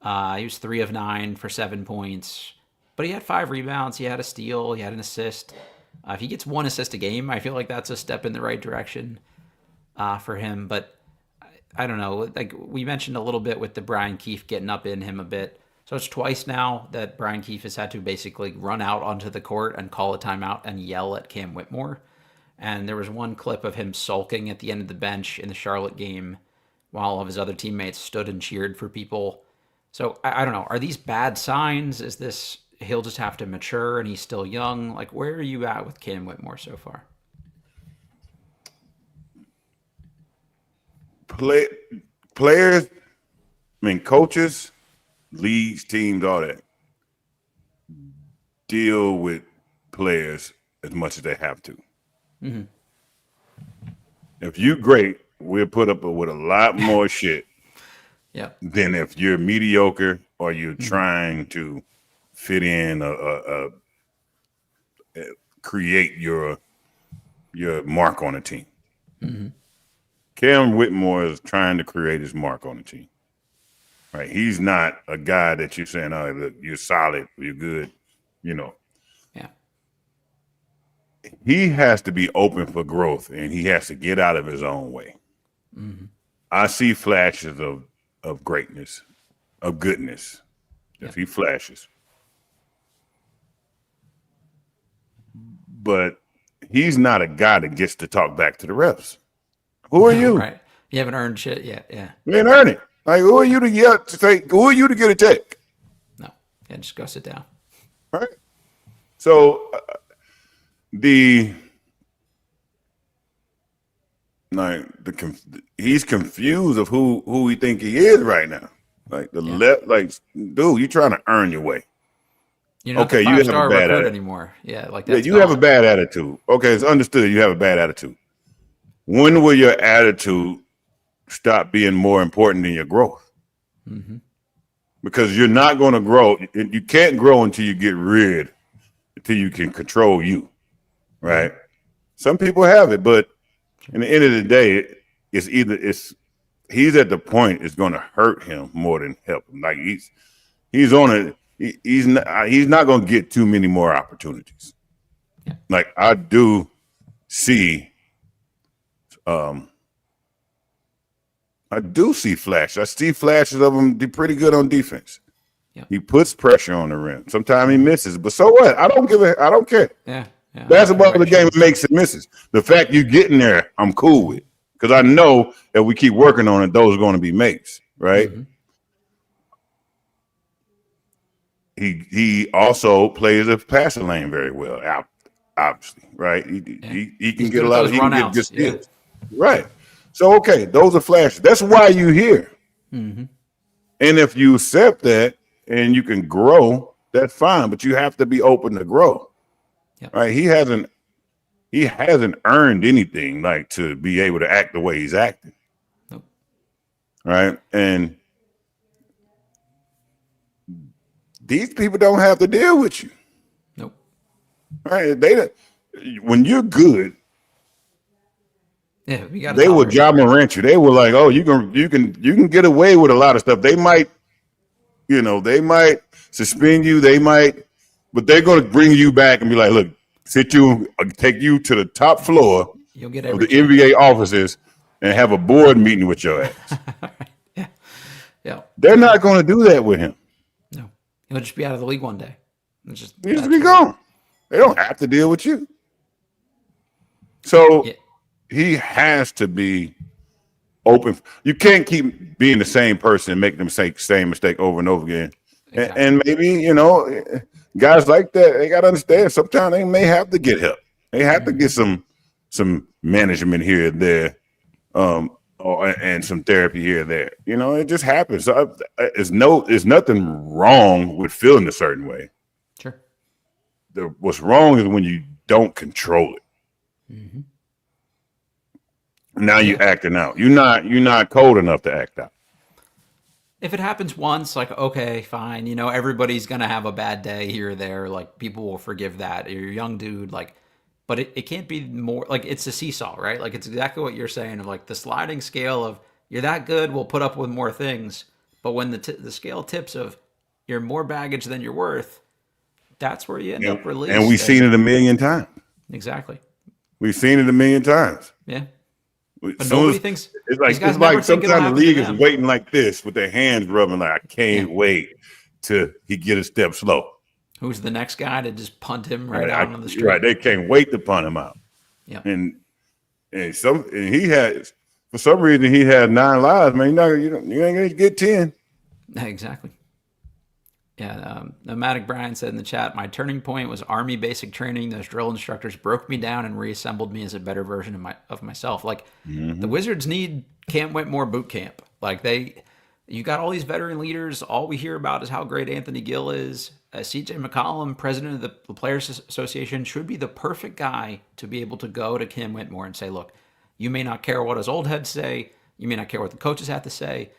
He was 3 of 9 for 7 points, but he had 5 rebounds. He had a steal. He had an assist. If he gets 1 assist a game, I feel like that's a step in the right direction for him. But I don't know. Like we mentioned a little bit with the Brian Keefe getting up in him a bit. So it's twice now that Brian Keefe has had to basically run out onto the court and call a timeout and yell at Cam Whitmore. And there was one clip of him sulking at the end of the bench in the Charlotte game while all of his other teammates stood and cheered for people. So I don't know. Are these bad signs? Is this he'll just have to mature and he's still young? Like, where are you at with Cam Whitmore so far? Players, coaches, leagues, teams, all that deal with players as much as they have to. Mm-hmm. If you great, we'll put up with a lot more shit than if you're mediocre or you're trying to fit in create your mark on a team. Mm-hmm. Cam Whitmore is trying to create his mark on the team. Right? He's not a guy that you're saying, "Oh, look, you're solid, you're good," Yeah. He has to be open for growth, and he has to get out of his own way. Mm-hmm. I see flashes of greatness, of goodness, if he flashes. But he's not a guy that gets to talk back to the refs. Who are you? Right. You haven't earned shit yet. Yeah. You ain't earned it. Like, who are you to say? Who are you to get a check? No. Yeah, just go sit down. Right. So he's confused of who he think he is right now. Like dude, you trying to earn your way. You're not okay, you have a bad attitude anymore. Yeah, like that's you have a bad attitude. Okay, it's understood you have a bad attitude. When will your attitude stop being more important than your growth? Mm-hmm. Because you're not going to grow. You can't grow until you you can control you, right? Mm-hmm. Some people have it, but in the end of the day, he's at the point it's going to hurt him more than help him. Like he's on it. He's not going to get too many more opportunities. Yeah. Like I do see. I do see flashes. I see flashes of him be pretty good on defense. Yeah. He puts pressure on the rim. Sometimes he misses, but so what? I don't care. Yeah. Basketball is the game that makes it misses. The fact you getting there, I'm cool with, because I know that we keep working on it. Those are going to be makes, right? Mm-hmm. He also plays a passing lane very well. Obviously, right? He can get a lot of good skills, right? So, okay, those are flashes. That's why you're here. Mm-hmm. And if you accept that and you can grow, that's fine. But you have to be open to grow. Yep. Right? He hasn't earned anything like to be able to act the way he's acting. Nope. Right? And these people don't have to deal with you. Nope. Right? When you're good. Yeah, they would Ja Morant you. They were like, "Oh, you can get away with a lot of stuff." They might suspend you. But they're going to bring you back and be like, "Look, take you to the top floor of the NBA offices and have a board meeting with your ass." Yeah. They're not going to do that with him. No, he'll just be out of the league one day. He'll just be gone. They don't have to deal with you. So. Yeah. He has to be open. You can't keep being the same person and making the same mistake over and over again. Exactly. And maybe, guys like that, they got to understand sometimes they may have to get help. They have to get some management here and there, and some therapy here and there. It just happens. So there's nothing wrong with feeling a certain way. Sure. What's wrong is when you don't control it. Mm-hmm. Now you're acting out. You're not cold enough to act out. If it happens once, like, okay, fine. Everybody's going to have a bad day here or there. Like, people will forgive that. You're a young dude. Like, but it can't be more, like, it's a seesaw, right? Like, it's exactly what you're saying of, like, the sliding scale of you're that good, we'll put up with more things. But when the scale tips of you're more baggage than you're worth, that's where you end up released. And we've seen it a million times. Exactly. We've seen it a million times. Yeah. But nobody thinks it's like sometimes the league is waiting like this with their hands rubbing like, I can't wait till he get a step slow. Who's the next guy to just punt him out on the street? Right, they can't wait to punt him out. Yeah, and he had, for some reason, he had 9 lives. Man, you ain't gonna get 10. Exactly. Yeah, Nomadic Brian said in the chat, my turning point was Army basic training. Those drill instructors broke me down and reassembled me as a better version of myself. Like, the Wizards need Cam Whitmore boot camp. Like, you got all these veteran leaders. All we hear about is how great Anthony Gill is. CJ McCollum, president of the Players Association, should be the perfect guy to be able to go to Cam Whitmore and say, look, you may not care what his old heads say. You may not care what the coaches have to say.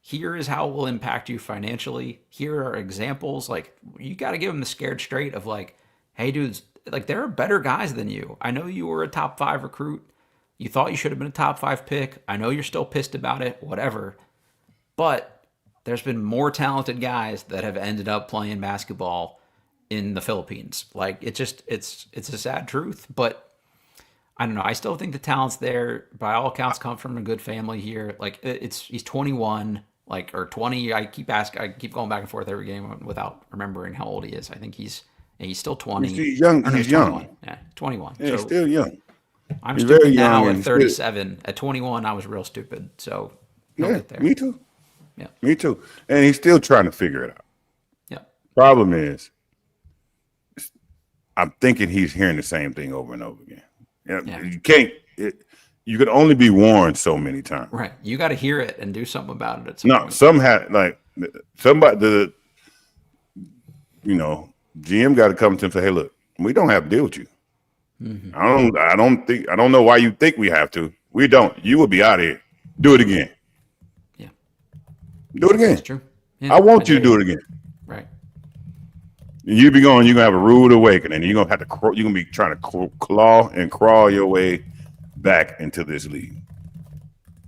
here is how it will impact you financially. Here are examples. Like, you got to give them the scared straight of like, hey, dudes, like there are better guys than you. I know you were a top 5 recruit. You thought you should have been a top 5 pick. I know you're still pissed about it, whatever. But there's been more talented guys that have ended up playing basketball in the Philippines. Like, it's a sad truth, but I don't know. I still think the talent's there. By all accounts, come from a good family here. Like, he's 21, like, or 20. I keep going back and forth every game without remembering how old he is. I think he's still 20. He's young. He's young. Yeah, 21. Yeah, he's still young. I'm stupid now at 37. At 21, I was real stupid. So he'll get there. Me too. Yeah, me too. And he's still trying to figure it out. Yeah. Problem is, I'm thinking he's hearing the same thing over and over again. You can't. You can only be warned so many times. Right. You got to hear it and do something about it. Some had like somebody. GM got to come to him and say, "Hey, look, we don't have to deal with you. Mm-hmm. I don't know why you think we have to. We don't. You will be out of here. Do it again. Yeah. Do it again. That's true. Yeah, I want you to do it again. Right. And you're gonna have a rude awakening. You're gonna have to. You're gonna be trying to claw and crawl your way back into this league,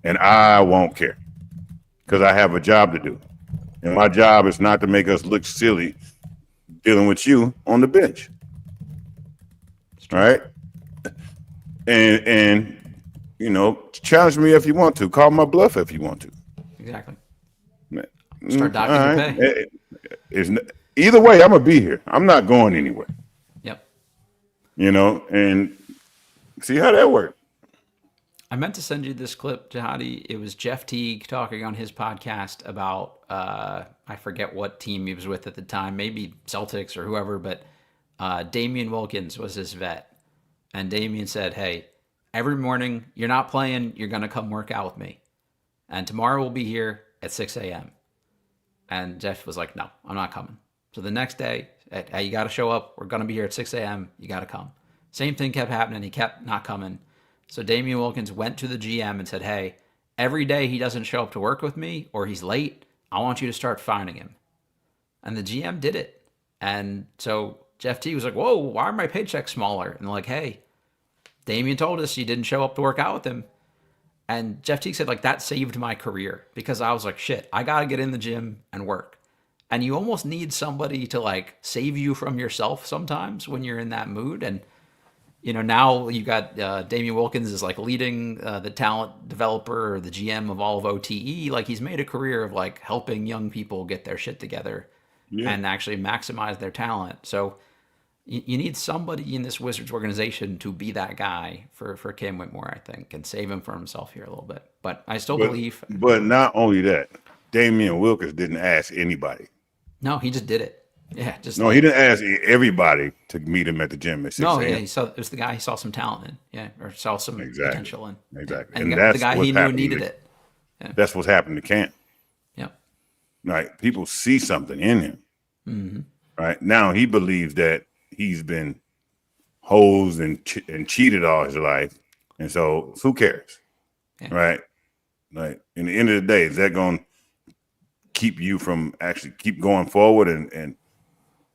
and I won't care because I have a job to do, and my job is not to make us look silly dealing with you on the bench, right? And challenge me if you want to. Call my bluff if you want to. Exactly. Start docking your pay. Either way, I'm gonna be here. I'm not going anywhere. Yep. And see how that works. I meant to send you this clip, Jahadi. It was Jeff Teague talking on his podcast about I forget what team he was with at the time, maybe Celtics or whoever, but Damian Wilkins was his vet. And Damian said, hey, every morning you're not playing, you're going to come work out with me. And tomorrow we'll be here at 6 a.m. And Jeff was like, no, I'm not coming. So the next day, hey, you got to show up. We're going to be here at 6 a.m. You got to come. Same thing kept happening. He kept not coming. So Damian Wilkins went to the GM and said, hey, every day he doesn't show up to work with me or he's late, I want you to start finding him. And the GM did it. And so Jeff T was like, whoa, why are my paychecks smaller? And they're like, hey, Damian told us you didn't show up to work out with him. And Jeff T said, like, that saved my career because I was like, shit, I got to get in the gym and work. And you almost need somebody to like save you from yourself sometimes when you're in that mood. And now you got Damian Wilkins is like leading the talent developer or the GM of all of OTE. Like, he's made a career of like helping young people get their shit together and actually maximize their talent. So you need somebody in this Wizards organization to be that guy for Cam Whitmore, I think, and save him for himself here a little bit. But I still believe. But not only that, Damian Wilkins didn't ask anybody. No, he just did it. Yeah, he didn't ask everybody to meet him at the gym at 6 a.m. Yeah, it was the guy he saw some talent in, or saw some potential in. Exactly, and that's the guy he knew needed it. Yeah. That's what's happened to Cam. Yep. Right, people see something in him. Mm-hmm. Right now, he believes that he's been hosed and cheated all his life, and so who cares, right? Like, in the end of the day, is that going to keep you from actually keep going forward and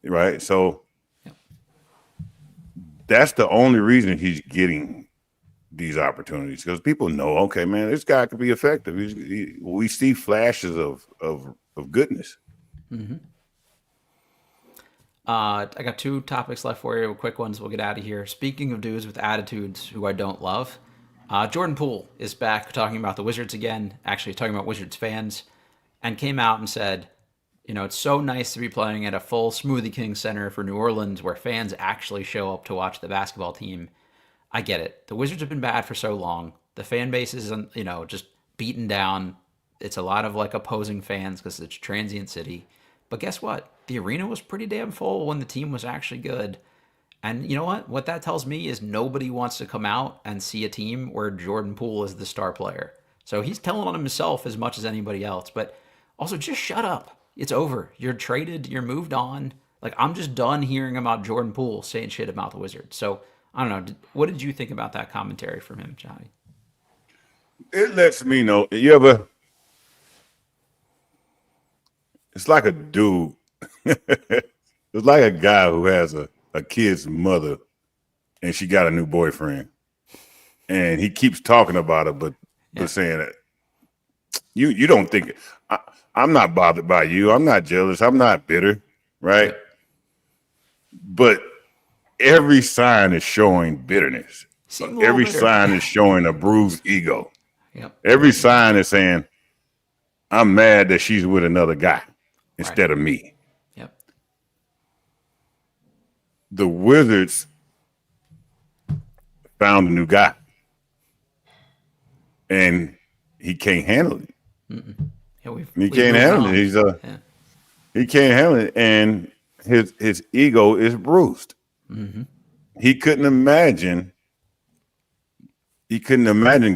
right? So that's the only reason he's getting these opportunities, because people know, okay, man, this guy could be effective. We see flashes of goodness. Mm-hmm. I got 2 topics left for you, quick ones. We'll get out of here. Speaking of dudes with attitudes who I don't love, Jordan Poole is back talking about the Wizards again, actually talking about Wizards fans, and came out and said, it's so nice to be playing at a full Smoothie King Center for New Orleans where fans actually show up to watch the basketball team. I get it. The Wizards have been bad for so long. The fan base is, just beaten down. It's a lot of like opposing fans because it's a transient city. But guess what? The arena was pretty damn full when the team was actually good. And you know what? What that tells me is nobody wants to come out and see a team where Jordan Poole is the star player. So he's telling on himself as much as anybody else. But also, just shut up. It's over. You're traded. You're moved on. Like, I'm just done hearing about Jordan Poole saying shit about the Wizards. So, I don't know. What did you think about that commentary from him, Johnny? It lets me know. You ever it's like a dude. It's like a guy who has a kid's mother and she got a new boyfriend. And he keeps talking about it, but saying that you don't think I'm not bothered by you. I'm not jealous. I'm not bitter, right? Yep. But every sign is showing bitterness. Every sign is showing a bruised ego. Yep. Every sign is saying, I'm mad that she's with another guy instead of me. Yep. The Wizards found a new guy. And he can't handle it. He can't handle it. He can't handle it, and his ego is bruised. Mm-hmm. He couldn't imagine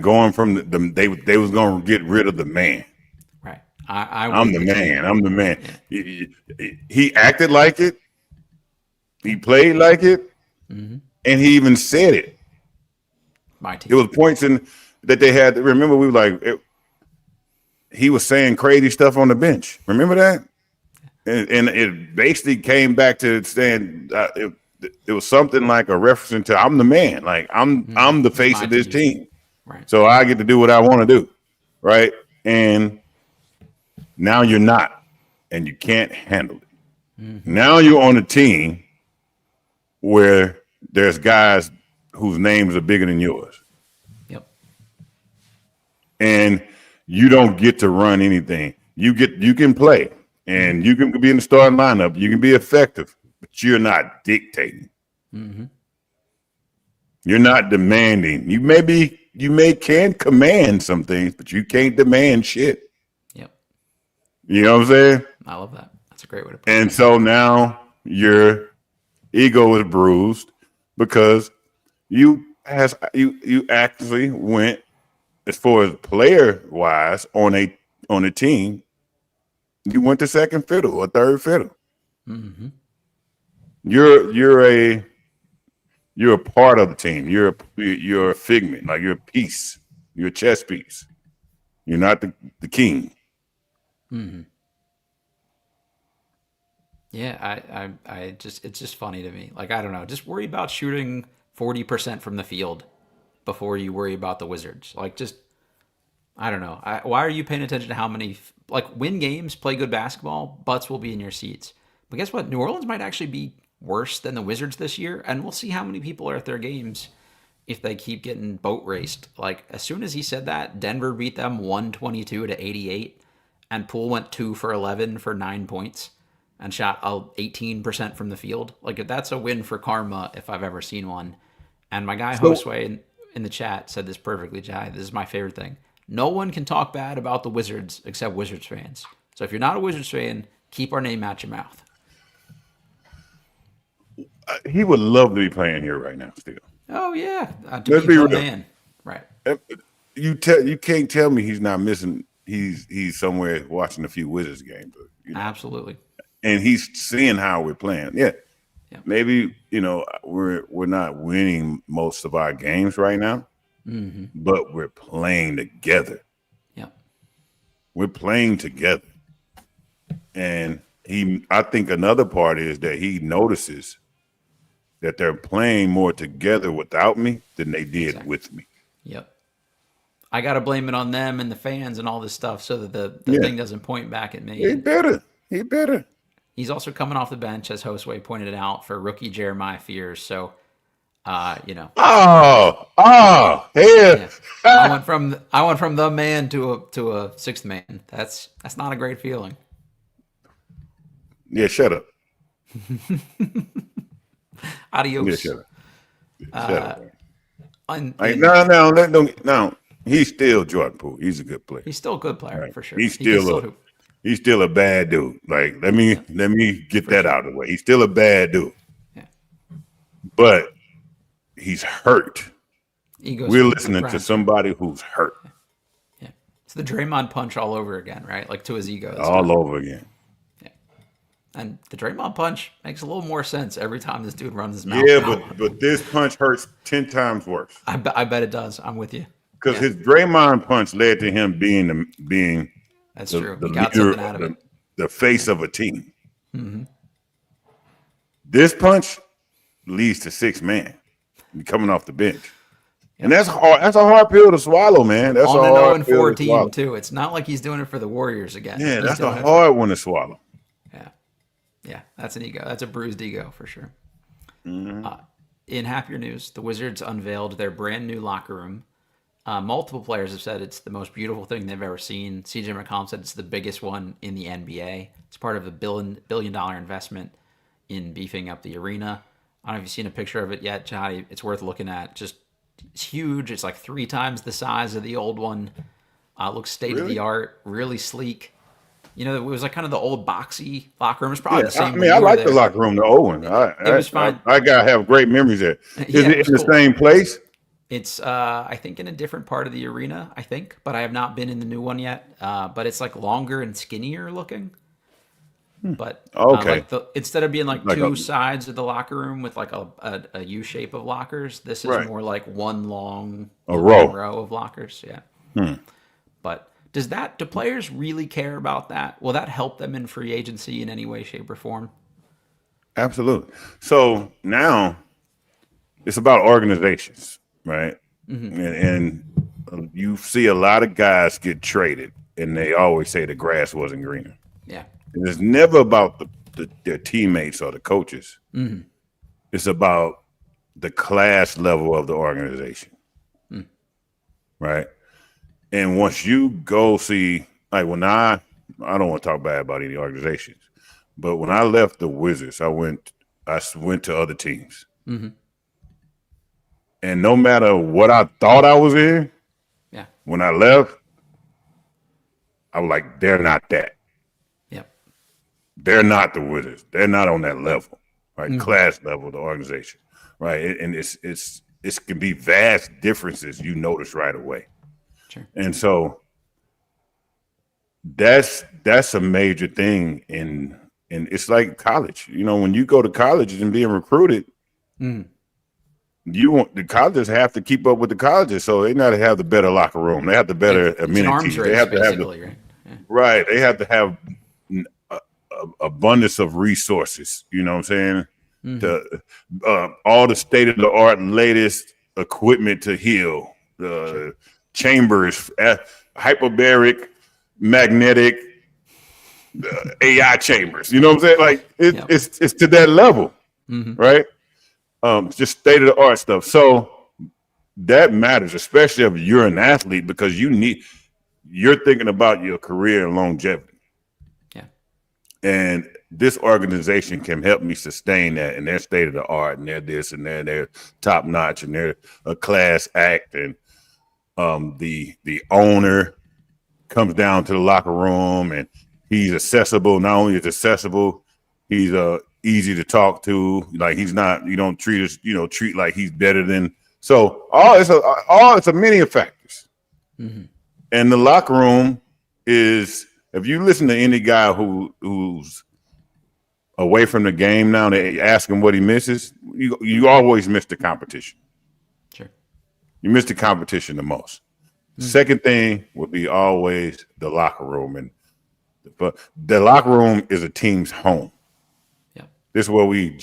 going from they was going to get rid of the man. Right. I'm the man. I'm the man. Yeah. He acted like it. He played like it, and he even said it. My team. It was points in. That they had. Remember, we were like, he was saying crazy stuff on the bench. Remember that? And it basically came back to saying it was something like a reference to I'm the man. Like I'm the face of this team. Right. So I get to do what I want to do. Right. And now you're not, and you can't handle it. Mm-hmm. Now you're on a team where there's guys whose names are bigger than yours. And you don't get to run anything. You can play and you can be in the starting lineup. You can be effective, but you're not dictating. Mm-hmm. You're not demanding. You can command some things, but you can't demand shit. Yep. You know what I'm saying? I love that. That's a great way to put it. And so now your ego is bruised because you actually went. As far as player wise on a team, you went to second fiddle or third fiddle. Mm-hmm. You're a part of the team. You're a figment, like you're a piece. You're a chess piece. You're not the king. Mm-hmm. Yeah, it's just funny to me. Like, I don't know, just worry about shooting 40% from the field before you worry about the Wizards. Like, just, I don't know. Why are you paying attention to how many, win games, play good basketball, butts will be in your seats. But guess what? New Orleans might actually be worse than the Wizards this year, and we'll see how many people are at their games if they keep getting boat raced. Like, as soon as he said that, Denver beat them 122-88, and Poole went 2 for 11 for 9 points and shot 18% from the field. Like, that's a win for karma if I've ever seen one. And my guy Josue in the chat said this perfectly, Jai. This is my favorite thing. No one can talk bad about the Wizards except Wizards fans. So if you're not a Wizards fan, keep our name out your mouth. He would love to be playing here right now still. Oh, yeah. Let's be real. Man. Right. You can't tell me he's not missing. He's somewhere watching a few Wizards games. Absolutely. And he's seeing how we're playing. Yeah. Maybe, we're not winning most of our games right now, but we're playing together. Yeah. We're playing together. And I think another part is that he notices that they're playing more together without me than they did with me. Yep. I got to blame it on them and the fans and all this stuff so that the thing doesn't point back at me. He better. He's also coming off the bench, as Josue pointed it out, for rookie Jeremiah Fears. So, Oh, yeah. I went from the man to a sixth man. That's not a great feeling. Yeah, shut up. Adios. Yeah, shut up. No. He's still Jordan Poole. He's a good player. He's still a good player, right? For sure. He's still a bad dude. Like, let me get that out of the way. He's still a bad dude. Yeah. But he's hurt. We're listening to ground. somebody who's hurt. Yeah. It's the Draymond punch all over again, right? Like, to his ego. All over again. Yeah. And the Draymond punch makes a little more sense every time this dude runs his mouth. Yeah, but this punch hurts 10 times worse. I bet it does. I'm with you. Because his Draymond punch led to him being That's true. He got something out of it. the face of a team. Mm-hmm. This punch leads to 6-man coming off the bench. Yep. And that's hard. That's a hard pill to swallow, man. That's on an 0-4 team too. It's not like he's doing it for the Warriors again. Yeah, that's a hard one to swallow. Yeah, that's an ego. That's a bruised ego for sure. Mm-hmm. In happier news, the Wizards unveiled their brand new locker room. Multiple players have said it's the most beautiful thing they've ever seen. CJ McCollum said it's the biggest one in the NBA. It's part of a $1 billion investment in beefing up the arena. I don't know if you've seen a picture of it yet, Jahadi. It's worth looking at. Just it's huge. It's like 3 times the size of the old one. It looks state of the art, really sleek. You know, it was like kind of the old boxy locker room. It's probably the same. I mean, I like the locker room, the old one. It was fine. I gotta have great memories there. Is it in the same place? It's I think in a different part of the arena, I think, but I have not been in the new one yet. But it's like longer and skinnier looking. But okay, instead of being like 2 sides of the locker room with like a U shape of lockers, this is more like one long row of lockers. Yeah. But do players really care about that? Will that help them in free agency in any way, shape, or form? Absolutely. So now it's about organizations, right? Mm-hmm. And you see a lot of guys get traded, and they always say the grass wasn't greener. Yeah. And it's never about their teammates or the coaches. Mm-hmm. It's about the class level of the organization, right? And once you go see, like when I don't want to talk bad about any organizations, but when I left the Wizards, I went to other teams. Mm-hmm. And no matter what I thought I was in, when I left, I was like, they're not that. Yep. They're not the Wizards. They're not on that level, right? Mm-hmm. Class level, the organization, right? And it can be vast differences you notice right away. Sure. And so that's a major thing and it's like college. You know, when you go to college and being recruited, the colleges have to keep up with the colleges, so they got to have the better locker room. They have the better amenities. They have to have right? Yeah. Right. They have to have abundance of resources. You know what I'm saying? Mm-hmm. All the state of the art and latest equipment to heal. Sure. Chambers, hyperbaric, magnetic, AI chambers. You know what I'm saying? Like it's to that level, right? Just state of the art stuff. So that matters, especially if you're an athlete, because you're thinking about your career and longevity. Yeah. And this organization can help me sustain that, and they're state of the art, and they're this and they're top notch, and they're a class act, and the owner comes down to the locker room and he's accessible. Not only is accessible, he's easy to talk to. Like he's not, you don't treat like he's better than. So it's a many of factors. Mm-hmm. And the locker room is, if you listen to any guy who's away from the game now, they ask him what he misses. You always miss the competition. Sure. You miss the competition the most. Second thing would be always the locker room. But the locker room is a team's home. Yeah. This is where we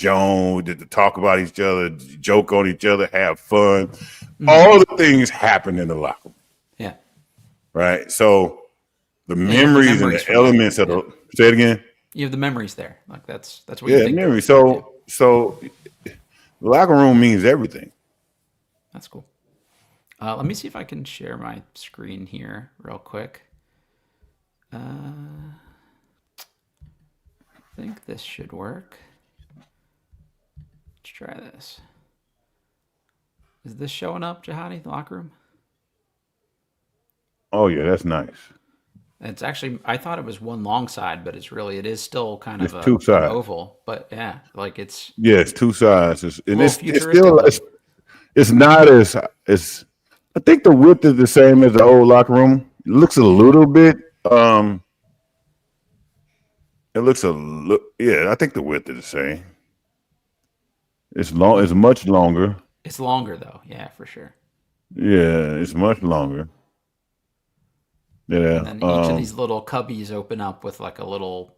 talk about each other, joke on each other, have fun. All the things happen in the locker room. Yeah. Right? So the memories and the elements of the – say it again? You have the memories there. Like that's what you think. Yeah, memories. So the locker room means everything. That's cool. Let me see if I can share my screen here real quick. I think this should work. Let's try this. Is this showing up, Jahadi, the locker room? Oh, yeah, that's nice. It's actually, I thought it was one long side, but it is still kind of two sides. An oval. But yeah, like it's. Yeah, it's 2 sides. It's still, it's not as. I think the width is the same as the old locker room. It looks a little bit. I think the width is the same. It's long. It's much longer. It's longer though. Yeah, for sure. Yeah, it's much longer. Yeah. And then each of these little cubbies open up with like a little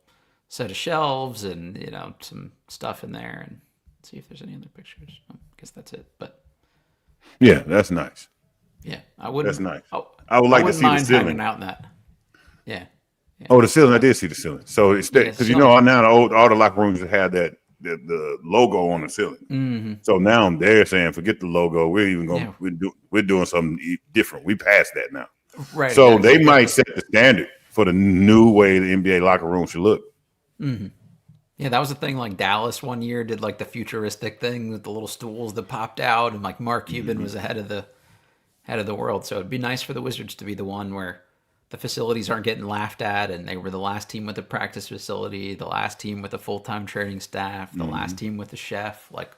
set of shelves and some stuff in there, and see if there's any other pictures. I guess that's it. But yeah, that's nice. Yeah, I wouldn't. That's nice. I would like to see the ceiling. Hanging out in that. Yeah. Oh, the ceiling! I did see the ceiling. So it's because now all the locker rooms have that the logo on the ceiling. Mm-hmm. So now they're saying, forget the logo. We're even going. We're doing something different. We passed that now. Right. So they might set the standard for the new way the NBA locker room should look. Mm-hmm. Yeah, that was the thing. Like Dallas one year did like the futuristic thing with the little stools that popped out, and like Mark Cuban was ahead of the world. So it'd be nice for the Wizards to be the one where the facilities aren't getting laughed at, and they were the last team with a practice facility, the last team with a full-time training staff, the last team with a chef, like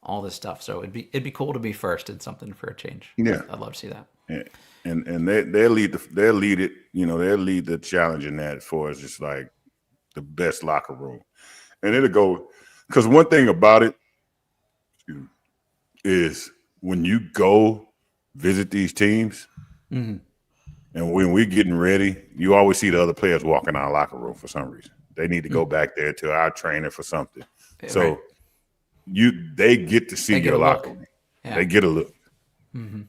all this stuff. So it'd be cool to be first in something for a change. Yeah, I'd love to see that. Yeah. And they'll lead it. They'll lead the challenge in that as far as just like the best locker room, and it'll go because one thing about it is when you go visit these teams. Mm-hmm. And when we're getting ready, you always see the other players walking out of the locker room for some reason. They need to go back there to our trainer for something. Yeah, so they get to see your locker room. Yeah. They get a look. Mm-hmm.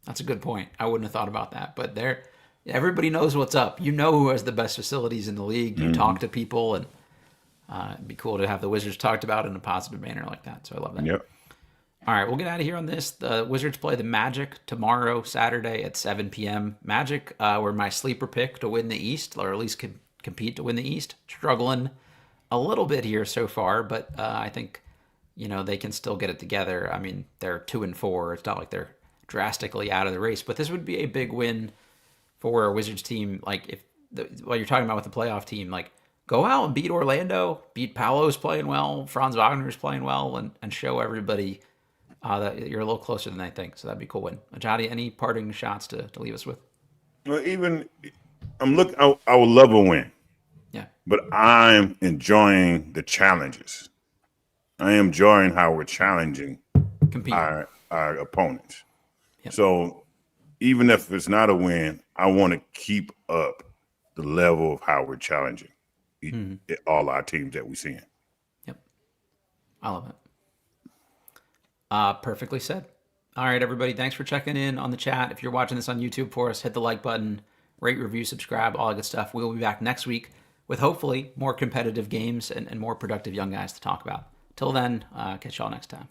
That's a good point. I wouldn't have thought about that. But everybody knows what's up. You know who has the best facilities in the league. You talk to people, and it'd be cool to have the Wizards talked about in a positive manner like that. So I love that. Yep. All right, we'll get out of here on this. The Wizards play the Magic tomorrow, Saturday at 7 p.m. Magic were my sleeper pick to win the East, or at least compete to win the East. Struggling a little bit here so far, but I think they can still get it together. I mean, they're 2-4. It's not like they're drastically out of the race, but this would be a big win for a Wizards team. Like while you're talking about with the playoff team, like go out and beat Orlando, beat Paolo's playing well, Franz Wagner's playing well, and show everybody that you're a little closer than they think. So that'd be a cool win. Jahadi, any parting shots to leave us with? Well, I would love a win. Yeah. But I'm enjoying the challenges. I am enjoying how we're challenging our opponents. Yep. So even if it's not a win, I want to keep up the level of how we're challenging all our teams that we see in. Yep. I love it. Perfectly said. All right, everybody. Thanks for checking in on the chat. If you're watching this on YouTube for us, hit the like button, rate, review, subscribe, all that good stuff. We'll be back next week with hopefully more competitive games and more productive young guys to talk about. Till then, catch y'all next time.